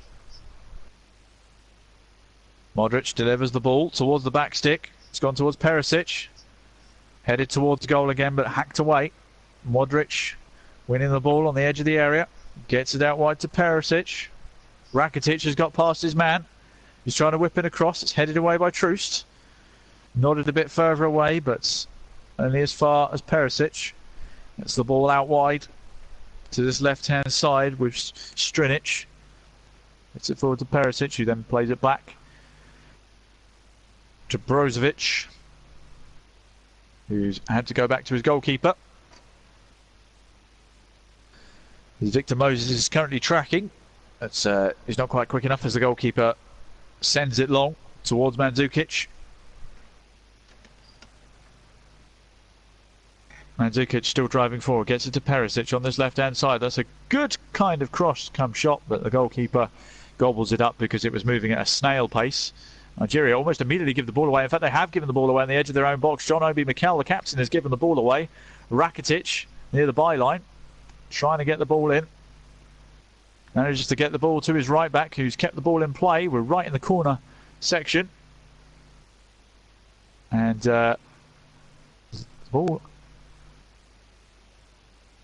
Modric delivers the ball towards the back stick. It's gone towards Perisic. Headed towards goal again, but hacked away. Modric winning the ball on the edge of the area. Gets it out wide to Perisic. Rakitic has got past his man. He's trying to whip it across. It's headed away by Truce. Nodded a bit further away, but only as far as Perisic. Gets the ball out wide to this left-hand side with Strinic. Gets it forward to Perisic, who then plays it back to Brozovic, who's had to go back to his goalkeeper. Victor Moses is currently tracking. He's not quite quick enough as the goalkeeper sends it long towards Mandzukic. Mandzukic still driving forward, gets it to Perisic on this left-hand side. That's a good kind of cross-come shot, but the goalkeeper gobbles it up because it was moving at a snail pace. Nigeria almost immediately give the ball away. In fact, they have given the ball away on the edge of their own box. John Obi Mikel, the captain, has given the ball away. Rakitic near the byline, trying to get the ball in. Manages to get the ball to his right back, who's kept the ball in play. We're right in the corner section. And the ball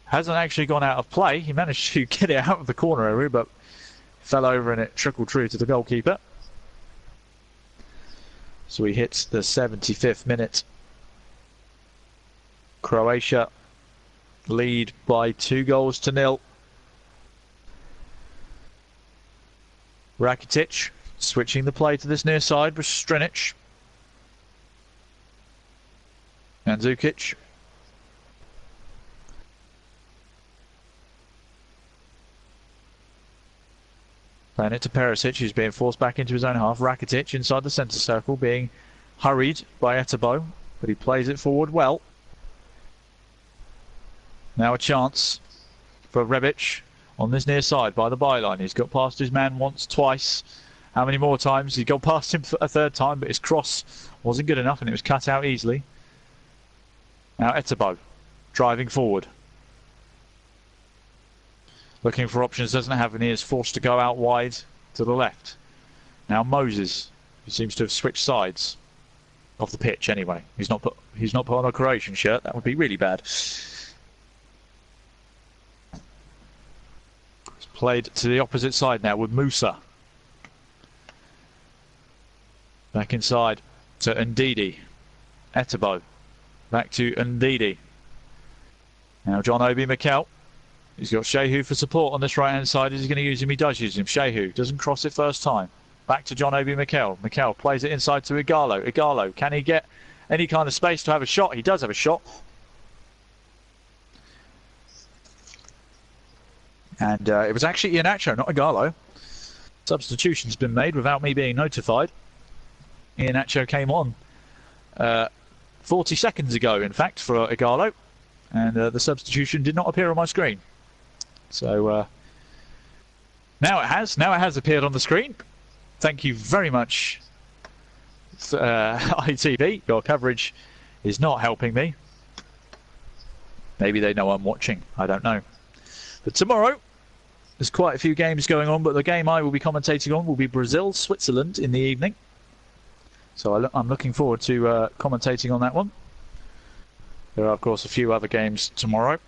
hasn't actually gone out of play. He managed to get it out of the corner area, but fell over and it trickled through to the goalkeeper. So we hit the 75th minute. Croatia lead by 2-0. Rakitic switching the play to this near side with Strinic. Mandzukic. Playing it to Perisic, who's being forced back into his own half. Rakitic inside the centre circle, being hurried by Etebo, but he plays it forward well. Now a chance for Rebic on this near side by the byline. He's got past his man once, twice. How many more times? He got past him for a third time, but his cross wasn't good enough and it was cut out easily. Now Etebo driving forward. Looking for options, doesn't have any, is forced to go out wide to the left. Now Moses, who seems to have switched sides of the pitch anyway. He's not put on a Croatian shirt. That would be really bad. He's played to the opposite side now with Musa. Back inside to Ndidi. Etebo. Back to Ndidi. Now John Obi Mikel. He's got Shehu for support on this right-hand side. Is he going to use him? He does use him. Shehu doesn't cross it first time. Back to John Obi Mikel. Mikel plays it inside to Igalo. Igalo, can he get any kind of space to have a shot? He does have a shot. And it was actually Iheanacho, not Igalo. Substitution's been made without me being notified. Iheanacho came on 40 seconds ago, in fact, for Igalo. And the substitution did not appear on my screen. So now it has appeared on the screen. Thank you very much, ITV. Your coverage is not helping me. Maybe they know I'm watching. I don't know. But tomorrow, there's quite a few games going on, but the game I will be commentating on will be Brazil-Switzerland in the evening. So I'm looking forward to commentating on that one. There are, of course, a few other games tomorrow.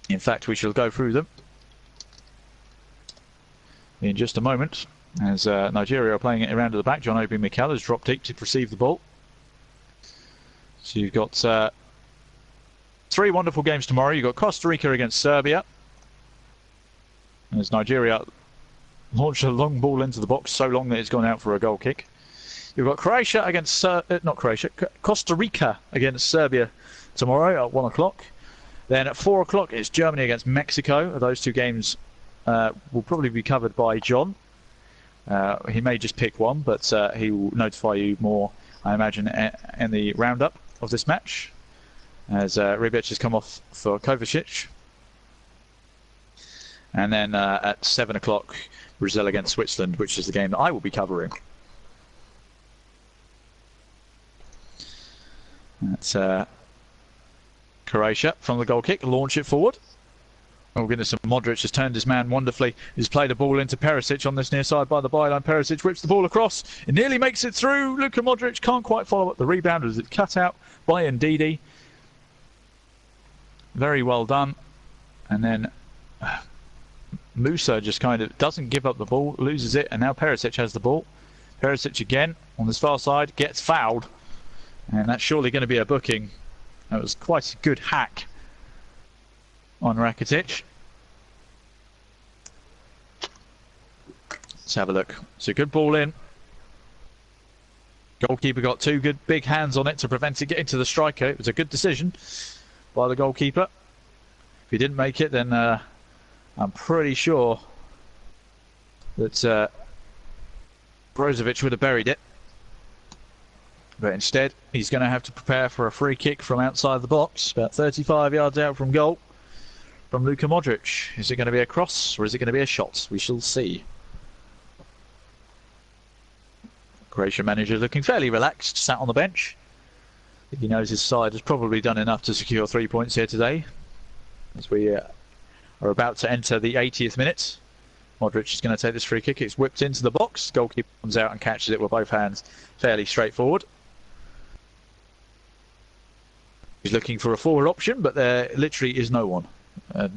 In fact, we shall go through them in just a moment, as Nigeria are playing it around to the back. John Obi Mikel has dropped deep to receive the ball. So you've got 3 wonderful games tomorrow. You've got Costa Rica against Serbia, as Nigeria launch a long ball into the box, so long that it's gone out for a goal kick. You've got Croatia against Costa Rica against Serbia tomorrow at 1 o'clock. Then at 4 o'clock it's Germany against Mexico. Those 2 games will probably be covered by John. He may just pick one, but he will notify you more, I imagine, in the roundup of this match, as Rebic has come off for Kovacic. And then at 7 o'clock, Brazil against Switzerland, which is the game that I will be covering. That's Croatia from the goal kick, launch it forward. Oh goodness, Modric has turned his man wonderfully. He's played a ball into Perisic on this near side by the byline. Perisic whips the ball across. It nearly makes it through. Luka Modric can't quite follow up the rebound as it's cut out by Ndidi. Very well done. And then Musa just kind of doesn't give up the ball, loses it, and now Perisic has the ball. Perisic again on this far side, gets fouled. And that's surely going to be a booking. That was quite a good hack on Rakitic. Let's have a look. It's a good ball in. Goalkeeper got 2 good big hands on it to prevent it getting to the striker. It was a good decision by the goalkeeper. If he didn't make it, then I'm pretty sure that Brozovic would have buried it. But instead, he's going to have to prepare for a free kick from outside the box, about 35 yards out from goal, from Luka Modric. Is it going to be a cross or is it going to be a shot? We shall see. Croatian manager looking fairly relaxed, sat on the bench. I think he knows his side has probably done enough to secure 3 points here today, as we are about to enter the 80th minute. Modric is going to take this free kick. It's whipped into the box. Goalkeeper comes out and catches it with both hands. Fairly straightforward. He's looking for a forward option, but there literally is no one.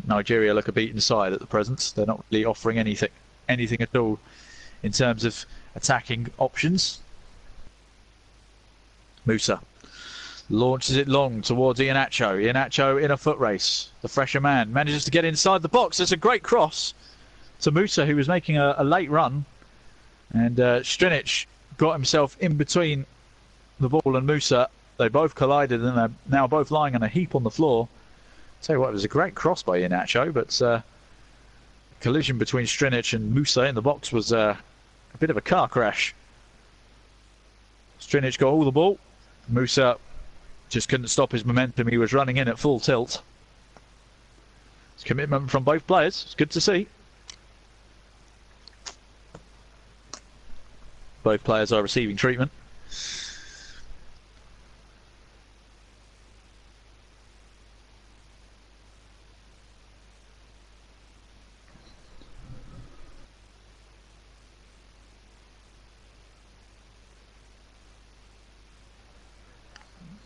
Nigeria look a beaten side at the present. They're not really offering anything at all in terms of attacking options. Musa launches it long towards Iheanacho. Iheanacho in a foot race. The fresher man manages to get inside the box. It's a great cross to Musa, who was making a late run. And Strinic got himself in between the ball and Musa. They both collided and they're now both lying on a heap on the floor. Tell you what, it was a great cross by Iheanacho, but collision between Strinic and Musa in the box was a bit of a car crash. Strinic got all the ball. Musa just couldn't stop his momentum. He was running in at full tilt. It's commitment from both players. It's good to see. Both players are receiving treatment.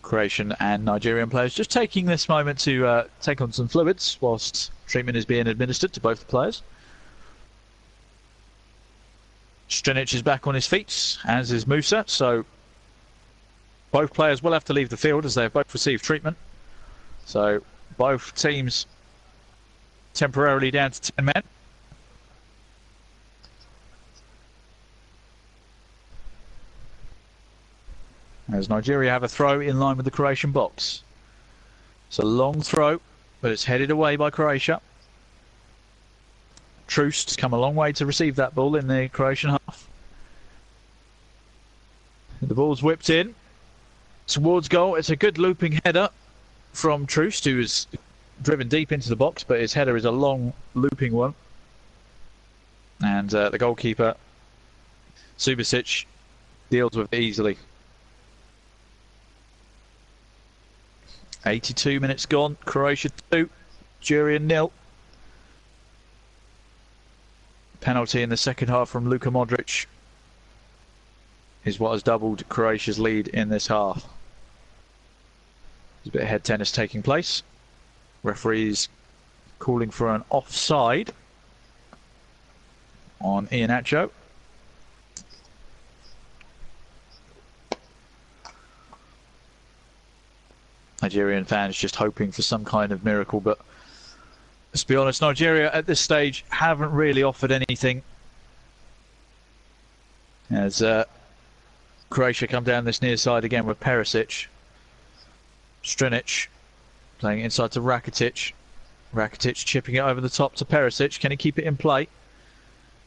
Croatian and Nigerian players just taking this moment to take on some fluids whilst treatment is being administered to both the players. Strinic is back on his feet, as is Musa, so both players will have to leave the field as they have both received treatment. So both teams temporarily down to 10 men. As Nigeria have a throw in line with the Croatian box. It's a long throw, but it's headed away by Croatia. Troost has come a long way to receive that ball in the Croatian half. The ball's whipped in towards goal. It's a good looping header from Troost, who is driven deep into the box, but his header is a long looping one. And the goalkeeper, Subasic, deals with it easily. 82 minutes gone. Croatia 2, Nigeria 0. Penalty in the second half from Luka Modric is what has doubled Croatia's lead in this half. There's a bit of head tennis taking place. Referee's calling for an offside on Iheanacho. Nigerian fans just hoping for some kind of miracle, but let's be honest, Nigeria at this stage haven't really offered anything. As Croatia come down this near side again with Perisic. Strinic playing inside to Rakitic. Rakitic chipping it over the top to Perisic. Can he keep it in play?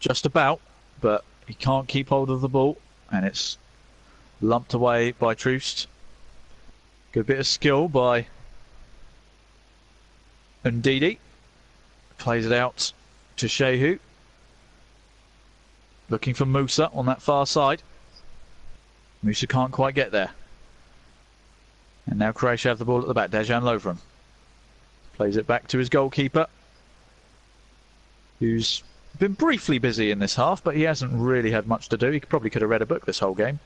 Just about, but he can't keep hold of the ball, and it's lumped away by Troost. Good bit of skill by Ndidi. Plays it out to Shehu. Looking for Musa on that far side. Musa can't quite get there. And now Croatia have the ball at the back. Dejan Lovren plays it back to his goalkeeper, who's been briefly busy in this half, but he hasn't really had much to do. He probably could have read a book this whole game.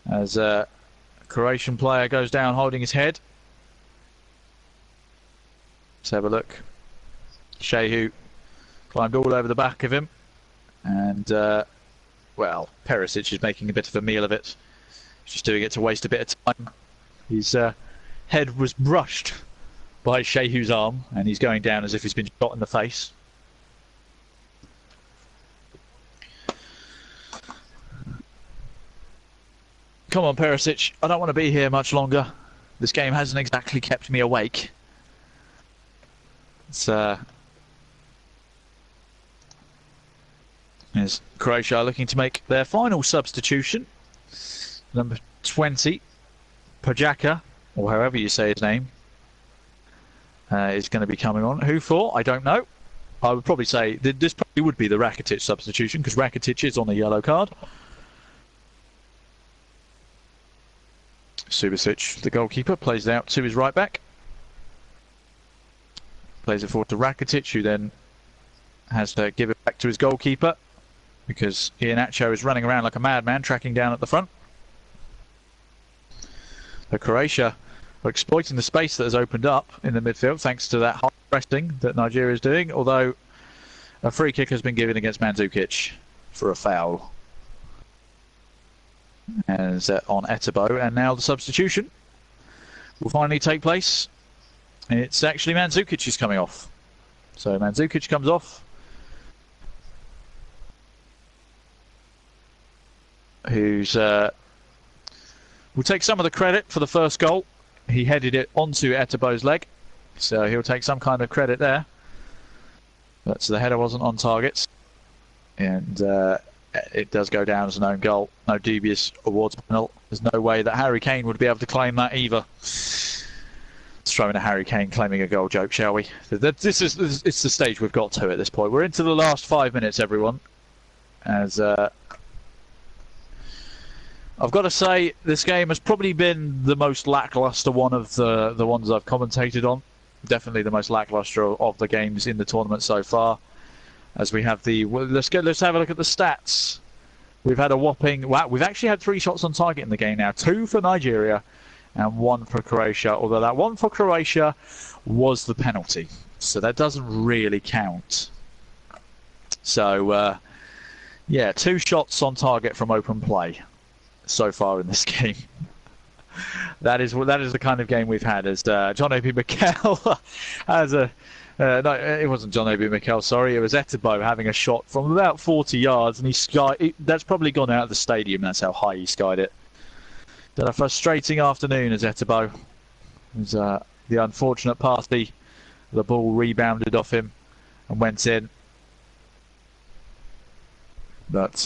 As a Croatian player goes down holding his head. Let's have a look. Shehu climbed all over the back of him. And, well, Perisic is making a bit of a meal of it. He's just doing it to waste a bit of time. His head was brushed by Shehu's arm, and he's going down as if he's been shot in the face. Come on, Perisic. I don't want to be here much longer. This game hasn't exactly kept me awake. It's Is Croatia looking to make their final substitution. Number 20, Pajaka, or however you say his name, is going to be coming on. Who for? I don't know. I would probably say this probably would be the Rakitic substitution, because Rakitic is on a yellow card. Subasic, the goalkeeper, plays it out to his right back. Plays it forward to Rakitic, who then has to give it back to his goalkeeper, because Iheanacho is running around like a madman, tracking down at the front. The Croatia are exploiting the space that has opened up in the midfield thanks to that high pressing that Nigeria is doing, although a free kick has been given against Mandzukic for a foul. As on Etebo, and now the substitution will finally take place. It's actually Mandzukic who's coming off. So Mandzukic comes off, who's will take some of the credit for the first goal. He headed it onto Etebo's leg, so he'll take some kind of credit there. But the header wasn't on target, and it does go down as an own goal. No dubious awards panel. There's no way that Harry Kane would be able to claim that either. Let's throw in a Harry Kane claiming a goal joke, shall we? It's the stage we've got to at this point. We're into the last 5 minutes, everyone. As I've got to say, this game has probably been the most lackluster one of the ones I've commentated on. Definitely the most lackluster of the games in the tournament so far. As we have the let's have a look at the stats. We've had a whopping we've actually had 3 shots on target in the game now. 2 for Nigeria and 1 for Croatia. Although that 1 for Croatia was the penalty, so that doesn't really count. So yeah, 2 shots on target from open play so far in this game. That is the kind of game we've had. As John Obi Mikel has a. No, it wasn't John Obi Mikel, sorry. It was Etebo having a shot from about 40 yards, and that's probably gone out of the stadium. That's how high he skied it. Then a frustrating afternoon as Etebo. It was the unfortunate party. The ball rebounded off him and went in. But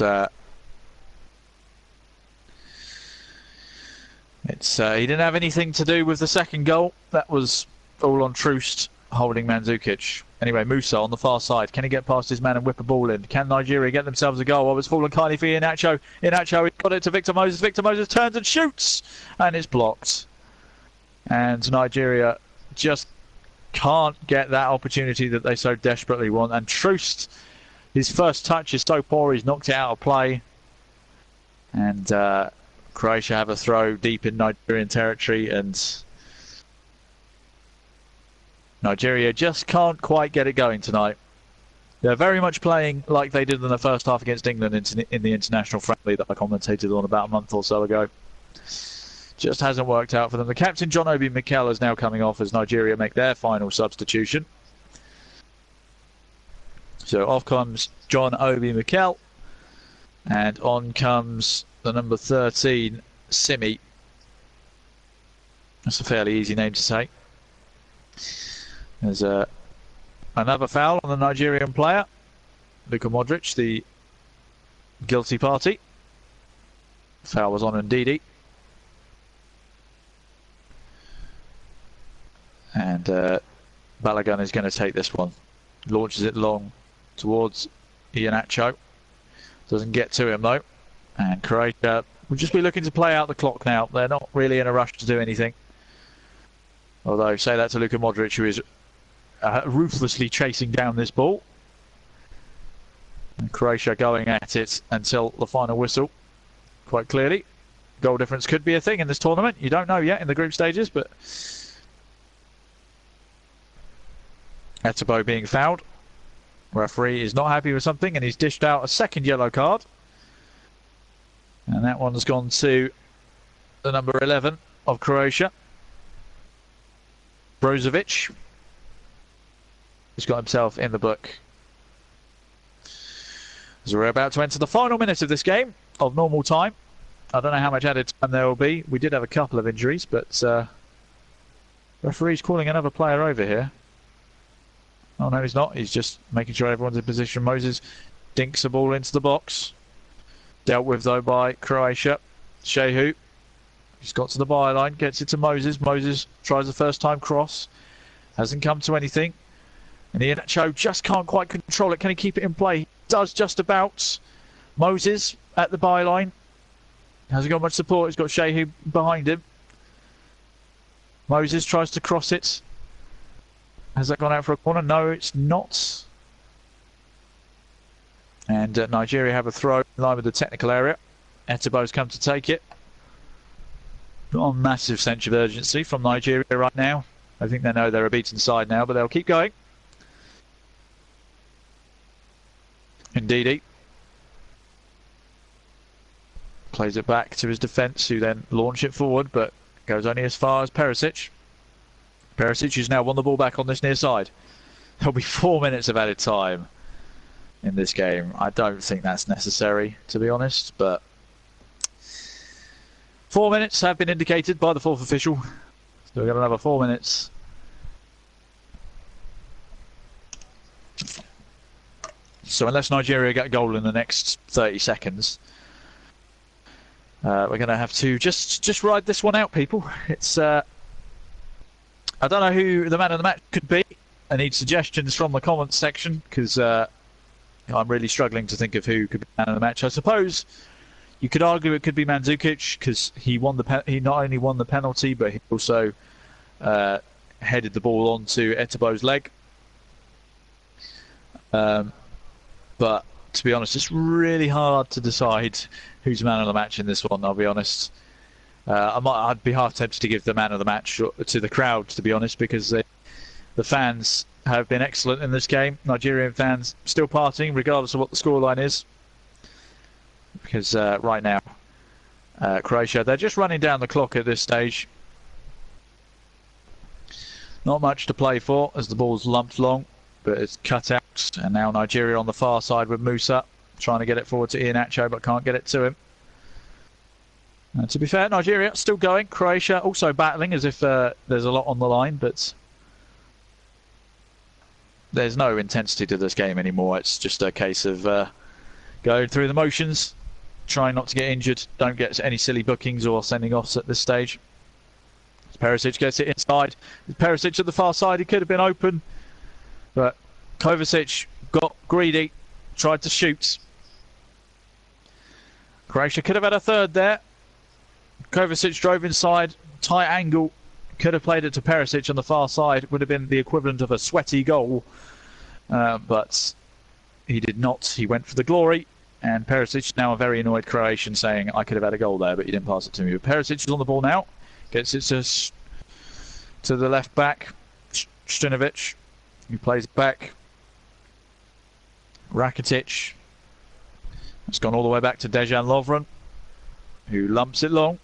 he didn't have anything to do with the second goal. That was all on Troost holding Mandzukic. Anyway, Musa on the far side. Can he get past his man and whip a ball in? Can Nigeria get themselves a goal? Oh, it's fallen kindly for Iheanacho. Iheanacho got it to Victor Moses. Victor Moses turns and shoots, and it's blocked. And Nigeria just can't get that opportunity that they so desperately want. And Troost, his first touch is so poor, he's knocked it out of play. And Croatia have a throw deep in Nigerian territory, and Nigeria just can't quite get it going tonight. They're very much playing like they did in the first half against England in the international friendly that I commentated on about a month or so ago. Just hasn't worked out for them. The captain, John Obi Mikel, is now coming off as Nigeria make their final substitution. So off comes John Obi Mikel, and on comes the number 13, Simi. That's a fairly easy name to say. There's another foul on the Nigerian player, Luka Modric, the guilty party. Foul was on Ndidi. And Balogun is going to take this one. Launches it long towards Iheanacho. Doesn't get to him though. And Croatia will just be looking to play out the clock now. They're not really in a rush to do anything. Although, say that to Luka Modric, who is ruthlessly chasing down this ball. And Croatia going at it until the final whistle. Quite clearly. Goal difference could be a thing in this tournament. You don't know yet in the group stages, but Etebo being fouled. Referee is not happy with something and he's dished out a second yellow card. And that one's gone to the number 11 of Croatia, Brozovic. He's got himself in the book. As we're about to enter the final minute of this game of normal time. I don't know how much added time there will be. We did have a couple of injuries, but referee's calling another player over here. Oh no, he's not. He's just making sure everyone's in position. Moses dinks the ball into the box. Dealt with though by Croatia. Shehu. He's got to the byline, gets it to Moses. Moses tries the first time cross. Hasn't come to anything. And Iheanacho just can't quite control it. Can he keep it in play? He does just about. Moses at the byline. Hasn't got much support. He's got Shehu behind him. Moses tries to cross it. Has that gone out for a corner? No, it's not. And Nigeria have a throw in line with the technical area. Etebo's come to take it. Not a massive sense of urgency from Nigeria right now. I think they know they're a beaten side now, but they'll keep going. Ndidi plays it back to his defence, who then launch it forward, but goes only as far as Perisic. Perisic has now won the ball back on this near side. There'll be 4 minutes of added time in this game. I don't think that's necessary, to be honest, but 4 minutes have been indicated by the fourth official. So we've got another 4 minutes. So unless Nigeria get a goal in the next 30 seconds, we're going to have to just ride this one out, people. It's I don't know who the man of the match could be. I need suggestions from the comments section, because I'm really struggling to think of who could be man of the match. I suppose you could argue it could be Mandzukic, because he not only won the penalty, but he also headed the ball onto Etebo's leg. But to be honest, it's really hard to decide who's man of the match in this one, I'll be honest. I'd be half tempted to give the man of the match to the crowd, to be honest, because the fans have been excellent in this game. Nigerian fans still partying, regardless of what the scoreline is. Because right now, Croatia, they're just running down the clock at this stage. Not much to play for as the ball's lumped long, but it's cut out. And now Nigeria on the far side with Musa, trying to get it forward to Iheanacho, but can't get it to him. And to be fair, Nigeria still going. Croatia also battling as if there's a lot on the line, but there's no intensity to this game anymore. It's just a case of going through the motions, trying not to get injured, don't get any silly bookings or sending offs at this stage. Perisic gets it inside. Perisic at the far side, he could have been open, but Kovacic got greedy, tried to shoot. Croatia could have had a third there. Kovacic drove inside, tight angle, could have played it to Perisic on the far side, would have been the equivalent of a sweaty goal, but he did not. He went for the glory, and Perisic, now a very annoyed Croatian, saying, I could have had a goal there, but you didn't pass it to me. But Perisic is on the ball now, gets it to the left back, Stinovic, who plays back. Rakitic. It's gone all the way back to Dejan Lovren, who lumps it long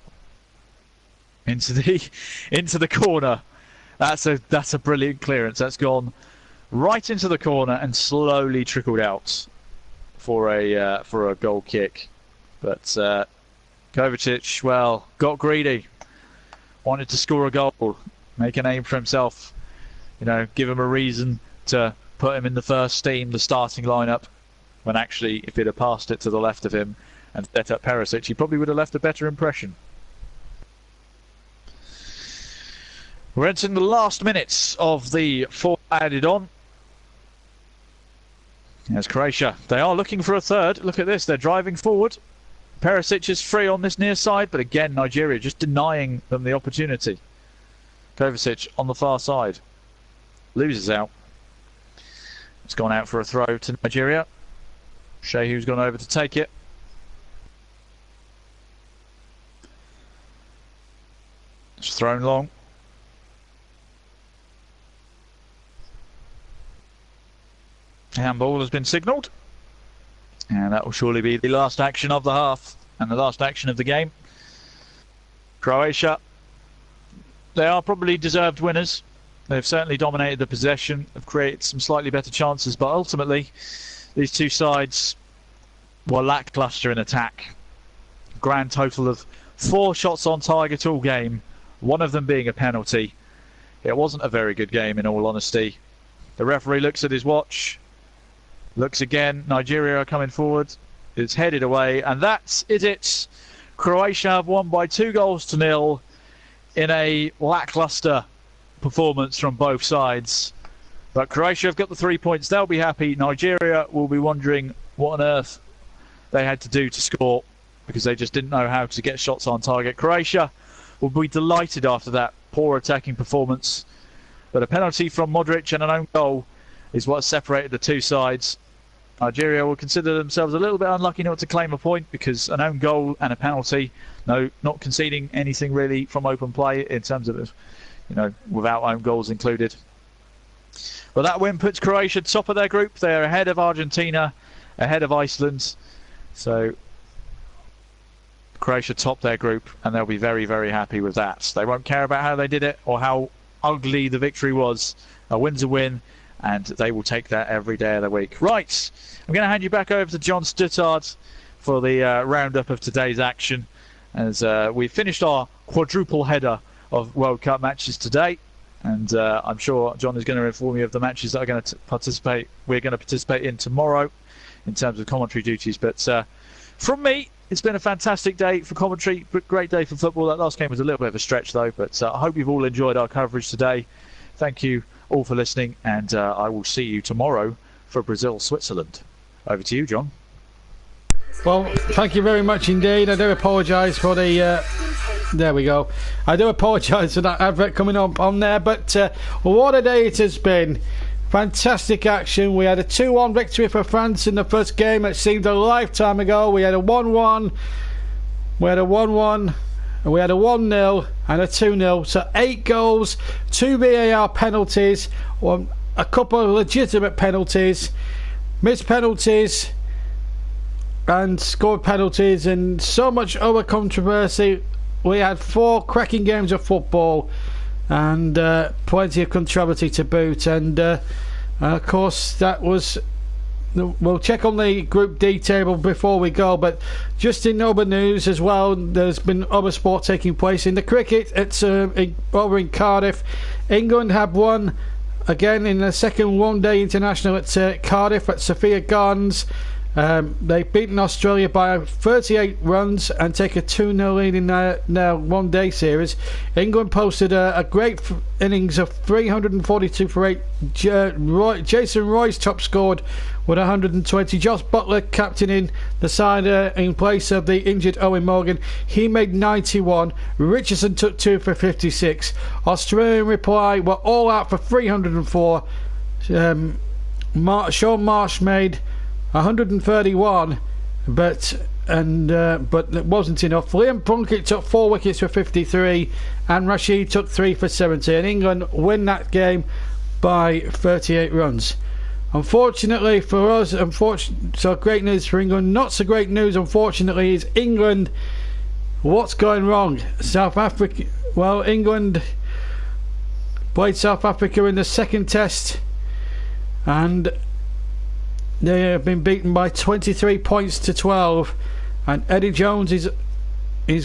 into the corner. That's a brilliant clearance. That's gone right into the corner and slowly trickled out for a goal kick. But Kovacic, well, got greedy, wanted to score a goal, make a name for himself. You know, give him a reason to put him in the first team, the starting lineup. When actually, if he'd have passed it to the left of him and set up Perisic, he probably would have left a better impression. We're entering the last minutes of the 4 added on. There's Croatia. They are looking for a third. Look at this. They're driving forward. Perisic is free on this near side, but again, Nigeria just denying them the opportunity. Kovacic on the far side. Loses out. It's gone out for a throw to Nigeria. Shehu's gone over to take it. It's thrown long. Handball has been signalled. And that will surely be the last action of the half and the last action of the game. Croatia, they are probably deserved winners. They've certainly dominated the possession, have created some slightly better chances, but ultimately these two sides were lacklustre in attack. Grand total of 4 shots on target all game, one of them being a penalty. It wasn't a very good game in all honesty. The referee looks at his watch, looks again. Nigeria are coming forward. It's headed away, and that's it. Croatia have won by 2-0 in a lacklustre performance from both sides. But Croatia have got the 3 points. They'll be happy. Nigeria will be wondering what on earth they had to do to score, because they just didn't know how to get shots on target. Croatia will be delighted after that poor attacking performance. But a penalty from Modric and an own goal is what separated the two sides. Nigeria will consider themselves a little bit unlucky not to claim a point, because an own goal and a penalty, no, not conceding anything really from open play in terms of, you know, without own goals included. But that win puts Croatia top of their group. They're ahead of Argentina, ahead of Iceland. So Croatia top their group, and they'll be very, very happy with that. They won't care about how they did it or how ugly the victory was. A win's a win, and they will take that every day of the week. Right, I'm going to hand you back over to John Stuttard for the roundup of today's action, as we've finished our quadruple header of World Cup matches today. And I'm sure John is going to inform you of the matches that are going to we're going to participate in tomorrow in terms of commentary duties. But from me, it's been a fantastic day for commentary, great day for football. That last game was a little bit of a stretch though, but I hope you've all enjoyed our coverage today. Thank you all for listening, and I will see you tomorrow for Brazil-Switzerland. Over to you, John. Well, thank you very much indeed. I do apologise for the... there we go. I do apologise for that advert coming up on there, but what a day it has been. Fantastic action. We had a 2-1 victory for France in the first game. It seemed a lifetime ago. We had a 1-1. We had a 1-1. We had a 1-0 and a 2-0. So 8 goals, 2 VAR penalties, a couple of legitimate penalties, missed penalties, and scored penalties, and so much other controversy. We had 4 cracking games of football, and plenty of controversy to boot. And of course, that was... We'll check on the Group D table before we go, but just in other news as well, there's been other sport taking place. In the cricket, it's over in Cardiff. England have won again in the second one-day international at Cardiff at Sophia Gardens. They've beaten Australia by 38 runs and take a 2-0 lead in their one-day series. England posted a great innings of 342 for 8. Jason Roy's top scored with 120. Josh Buttler captaining the side in place of the injured Owen Morgan. He made 91. Richardson took 2 for 56. Australian reply were all out for 304. Sean Marsh made 131, but it wasn't enough. Liam Plunkett took 4 wickets for 53, and Rashid took 3 for 70. And England win that game by 38 runs. Unfortunately for us, so great news for England. Not so great news, unfortunately, is England. What's going wrong? South Africa. Well, England played South Africa in the second test, and they have been beaten by 23 points to 12. And Eddie Jones is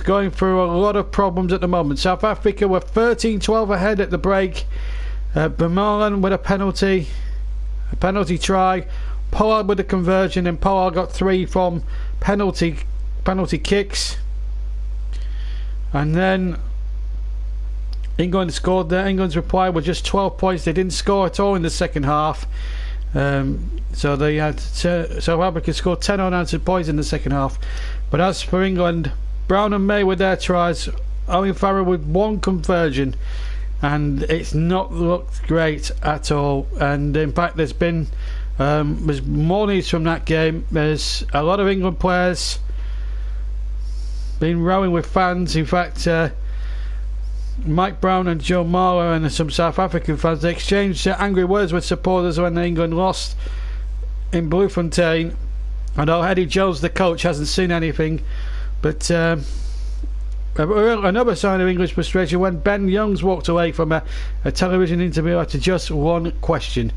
going through a lot of problems at the moment. South Africa were 13-12 ahead at the break. Vermaelen with a penalty try, Pollard with a conversion, and Pollard got 3 from penalty kicks, and then England scored there. England's reply was just 12 points. They didn't score at all in the second half, so they had South Africa scored 10 unanswered points in the second half. But as for England, Brown and May with their tries, Owen Farrell with 1 conversion, and it's not looked great at all. And in fact, there's more news from that game. There's a lot of England players been rowing with fans. In fact, Mike Brown and Joe Marler and some South African fans, they exchanged angry words with supporters when England lost in Bloemfontein. I know Eddie Jones, the coach, hasn't seen anything, but another sign of English frustration when Ben Youngs walked away from a television interview after just 1 question.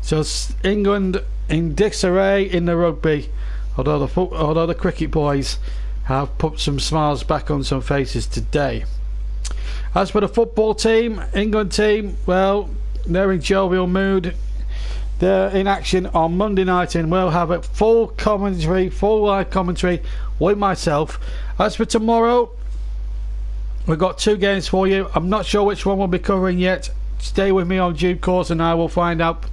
So England in disarray in the rugby, although the cricket boys have put some smiles back on some faces today. As for the football team, England team, well, they're in jovial mood. They're in action on Monday night, and we'll have a full live commentary with myself. As for tomorrow, we've got 2 games for you. I'm not sure which one we'll be covering yet. Stay with me on due course, and I will find out.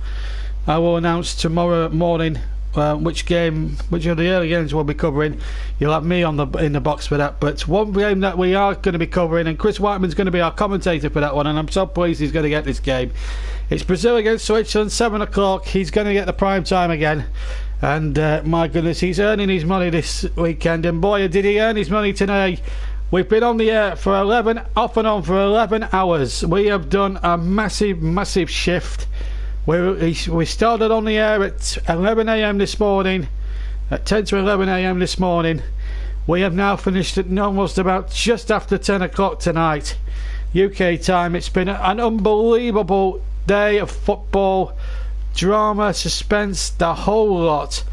I will announce tomorrow morning which of the early games we'll be covering. You'll have me in the box for that. But one game that we are going to be covering, and Chris Whiteman's going to be our commentator for that one, and I'm so pleased he's going to get this game. It's Brazil against Switzerland, 7 o'clock. He's going to get the prime time again. And my goodness, he's earning his money this weekend. And boy, did he earn his money today. We've been on the air for off and on for 11 hours. We have done a massive shift. We started on the air at 11 a.m. this morning, at 10 to 11 a.m. this morning. We have now finished at almost about just after 10 o'clock tonight, UK time. It's been an unbelievable day of football, drama, suspense, the whole lot.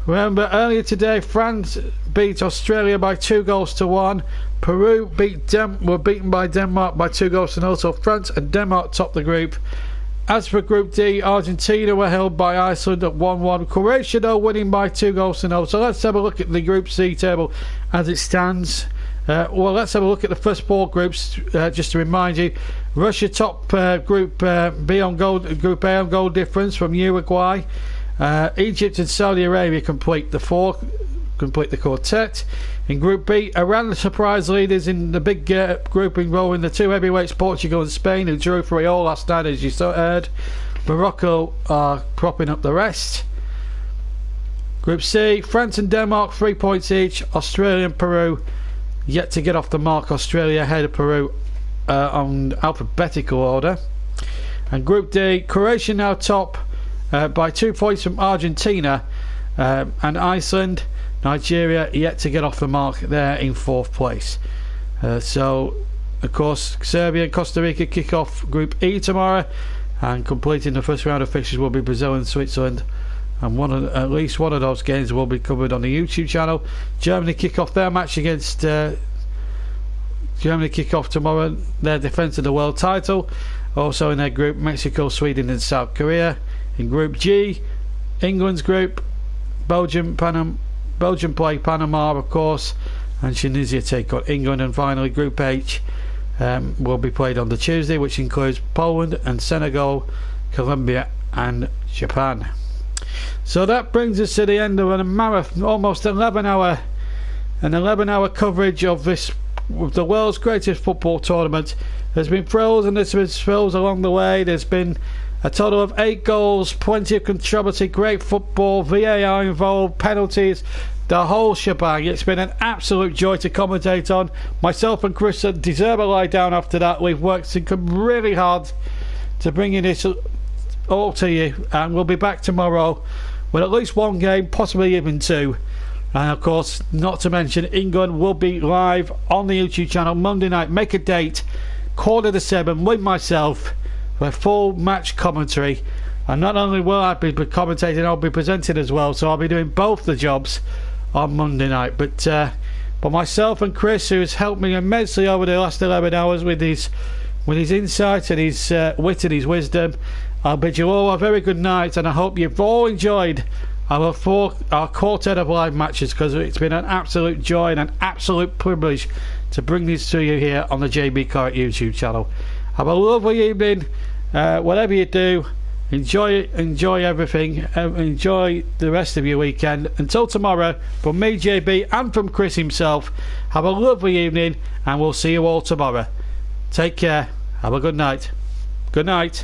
Remember, earlier today, France beat Australia by 2-1. Peru were beaten by Denmark by 2-0. So France and Denmark topped the group. As for Group D, Argentina were held by Iceland at 1-1. Croatia, though, winning by 2-0. So let's have a look at the Group C table as it stands. Let's have a look at the first 4 groups, just to remind you. Russia top Group B on goal, Group A on goal difference from Uruguay. Egypt and Saudi Arabia complete the quartet. In Group B, Iran, the surprise leaders in the big group involving the 2 heavyweights, Portugal and Spain, who drew 3-3 last night, as you heard. Morocco are propping up the rest. Group C, France and Denmark, 3 points each. Australia and Peru yet to get off the mark. Australia ahead of Peru on alphabetical order. And Group D, Croatia now top by 2 points from Argentina, and Iceland. Nigeria yet to get off the mark there in 4th place. So, of course, Serbia and Costa Rica kick off Group E tomorrow, and completing the first round of fixtures will be Brazil and Switzerland. And at least one of those games will be covered on the YouTube channel. Germany kick off their match against Germany kick off tomorrow their defence of the world title. Also in their group, Mexico, Sweden and South Korea. In Group G, England's group, Belgium play Panama, of course, and Tunisia take on England. And finally, Group H will be played on the Tuesday, which includes Poland and Senegal, Colombia and Japan. So that brings us to the end of a marathon, almost 11-hour coverage of the world's greatest football tournament. There's been thrills and there's been thrills along the way. There's been a total of 8 goals, plenty of controversy, great football, VAR involved, penalties, the whole shebang. It's been an absolute joy to commentate on. Myself and Chris deserve a lie down after that. We've worked really hard to bring you this all to you, and we'll be back tomorrow with at least one game, possibly even two. And of course, not to mention, England will be live on the YouTube channel Monday night. Make a date, 7:15 with myself for a full match commentary. And not only will I be commentating, I'll be presenting as well. So I'll be doing both the jobs on Monday night. But myself and Chris, who has helped me immensely over the last 11 hours with his insight and his wit and his wisdom, I'll bid you all a very good night, and I hope you've all enjoyed our quartet of live matches, because it's been an absolute joy and an absolute privilege to bring these to you here on the JB Correct YouTube channel. Have a lovely evening, whatever you do. Enjoy everything. Enjoy the rest of your weekend. Until tomorrow, from me, JB, and from Chris himself, have a lovely evening, and we'll see you all tomorrow. Take care. Have a good night. Good night.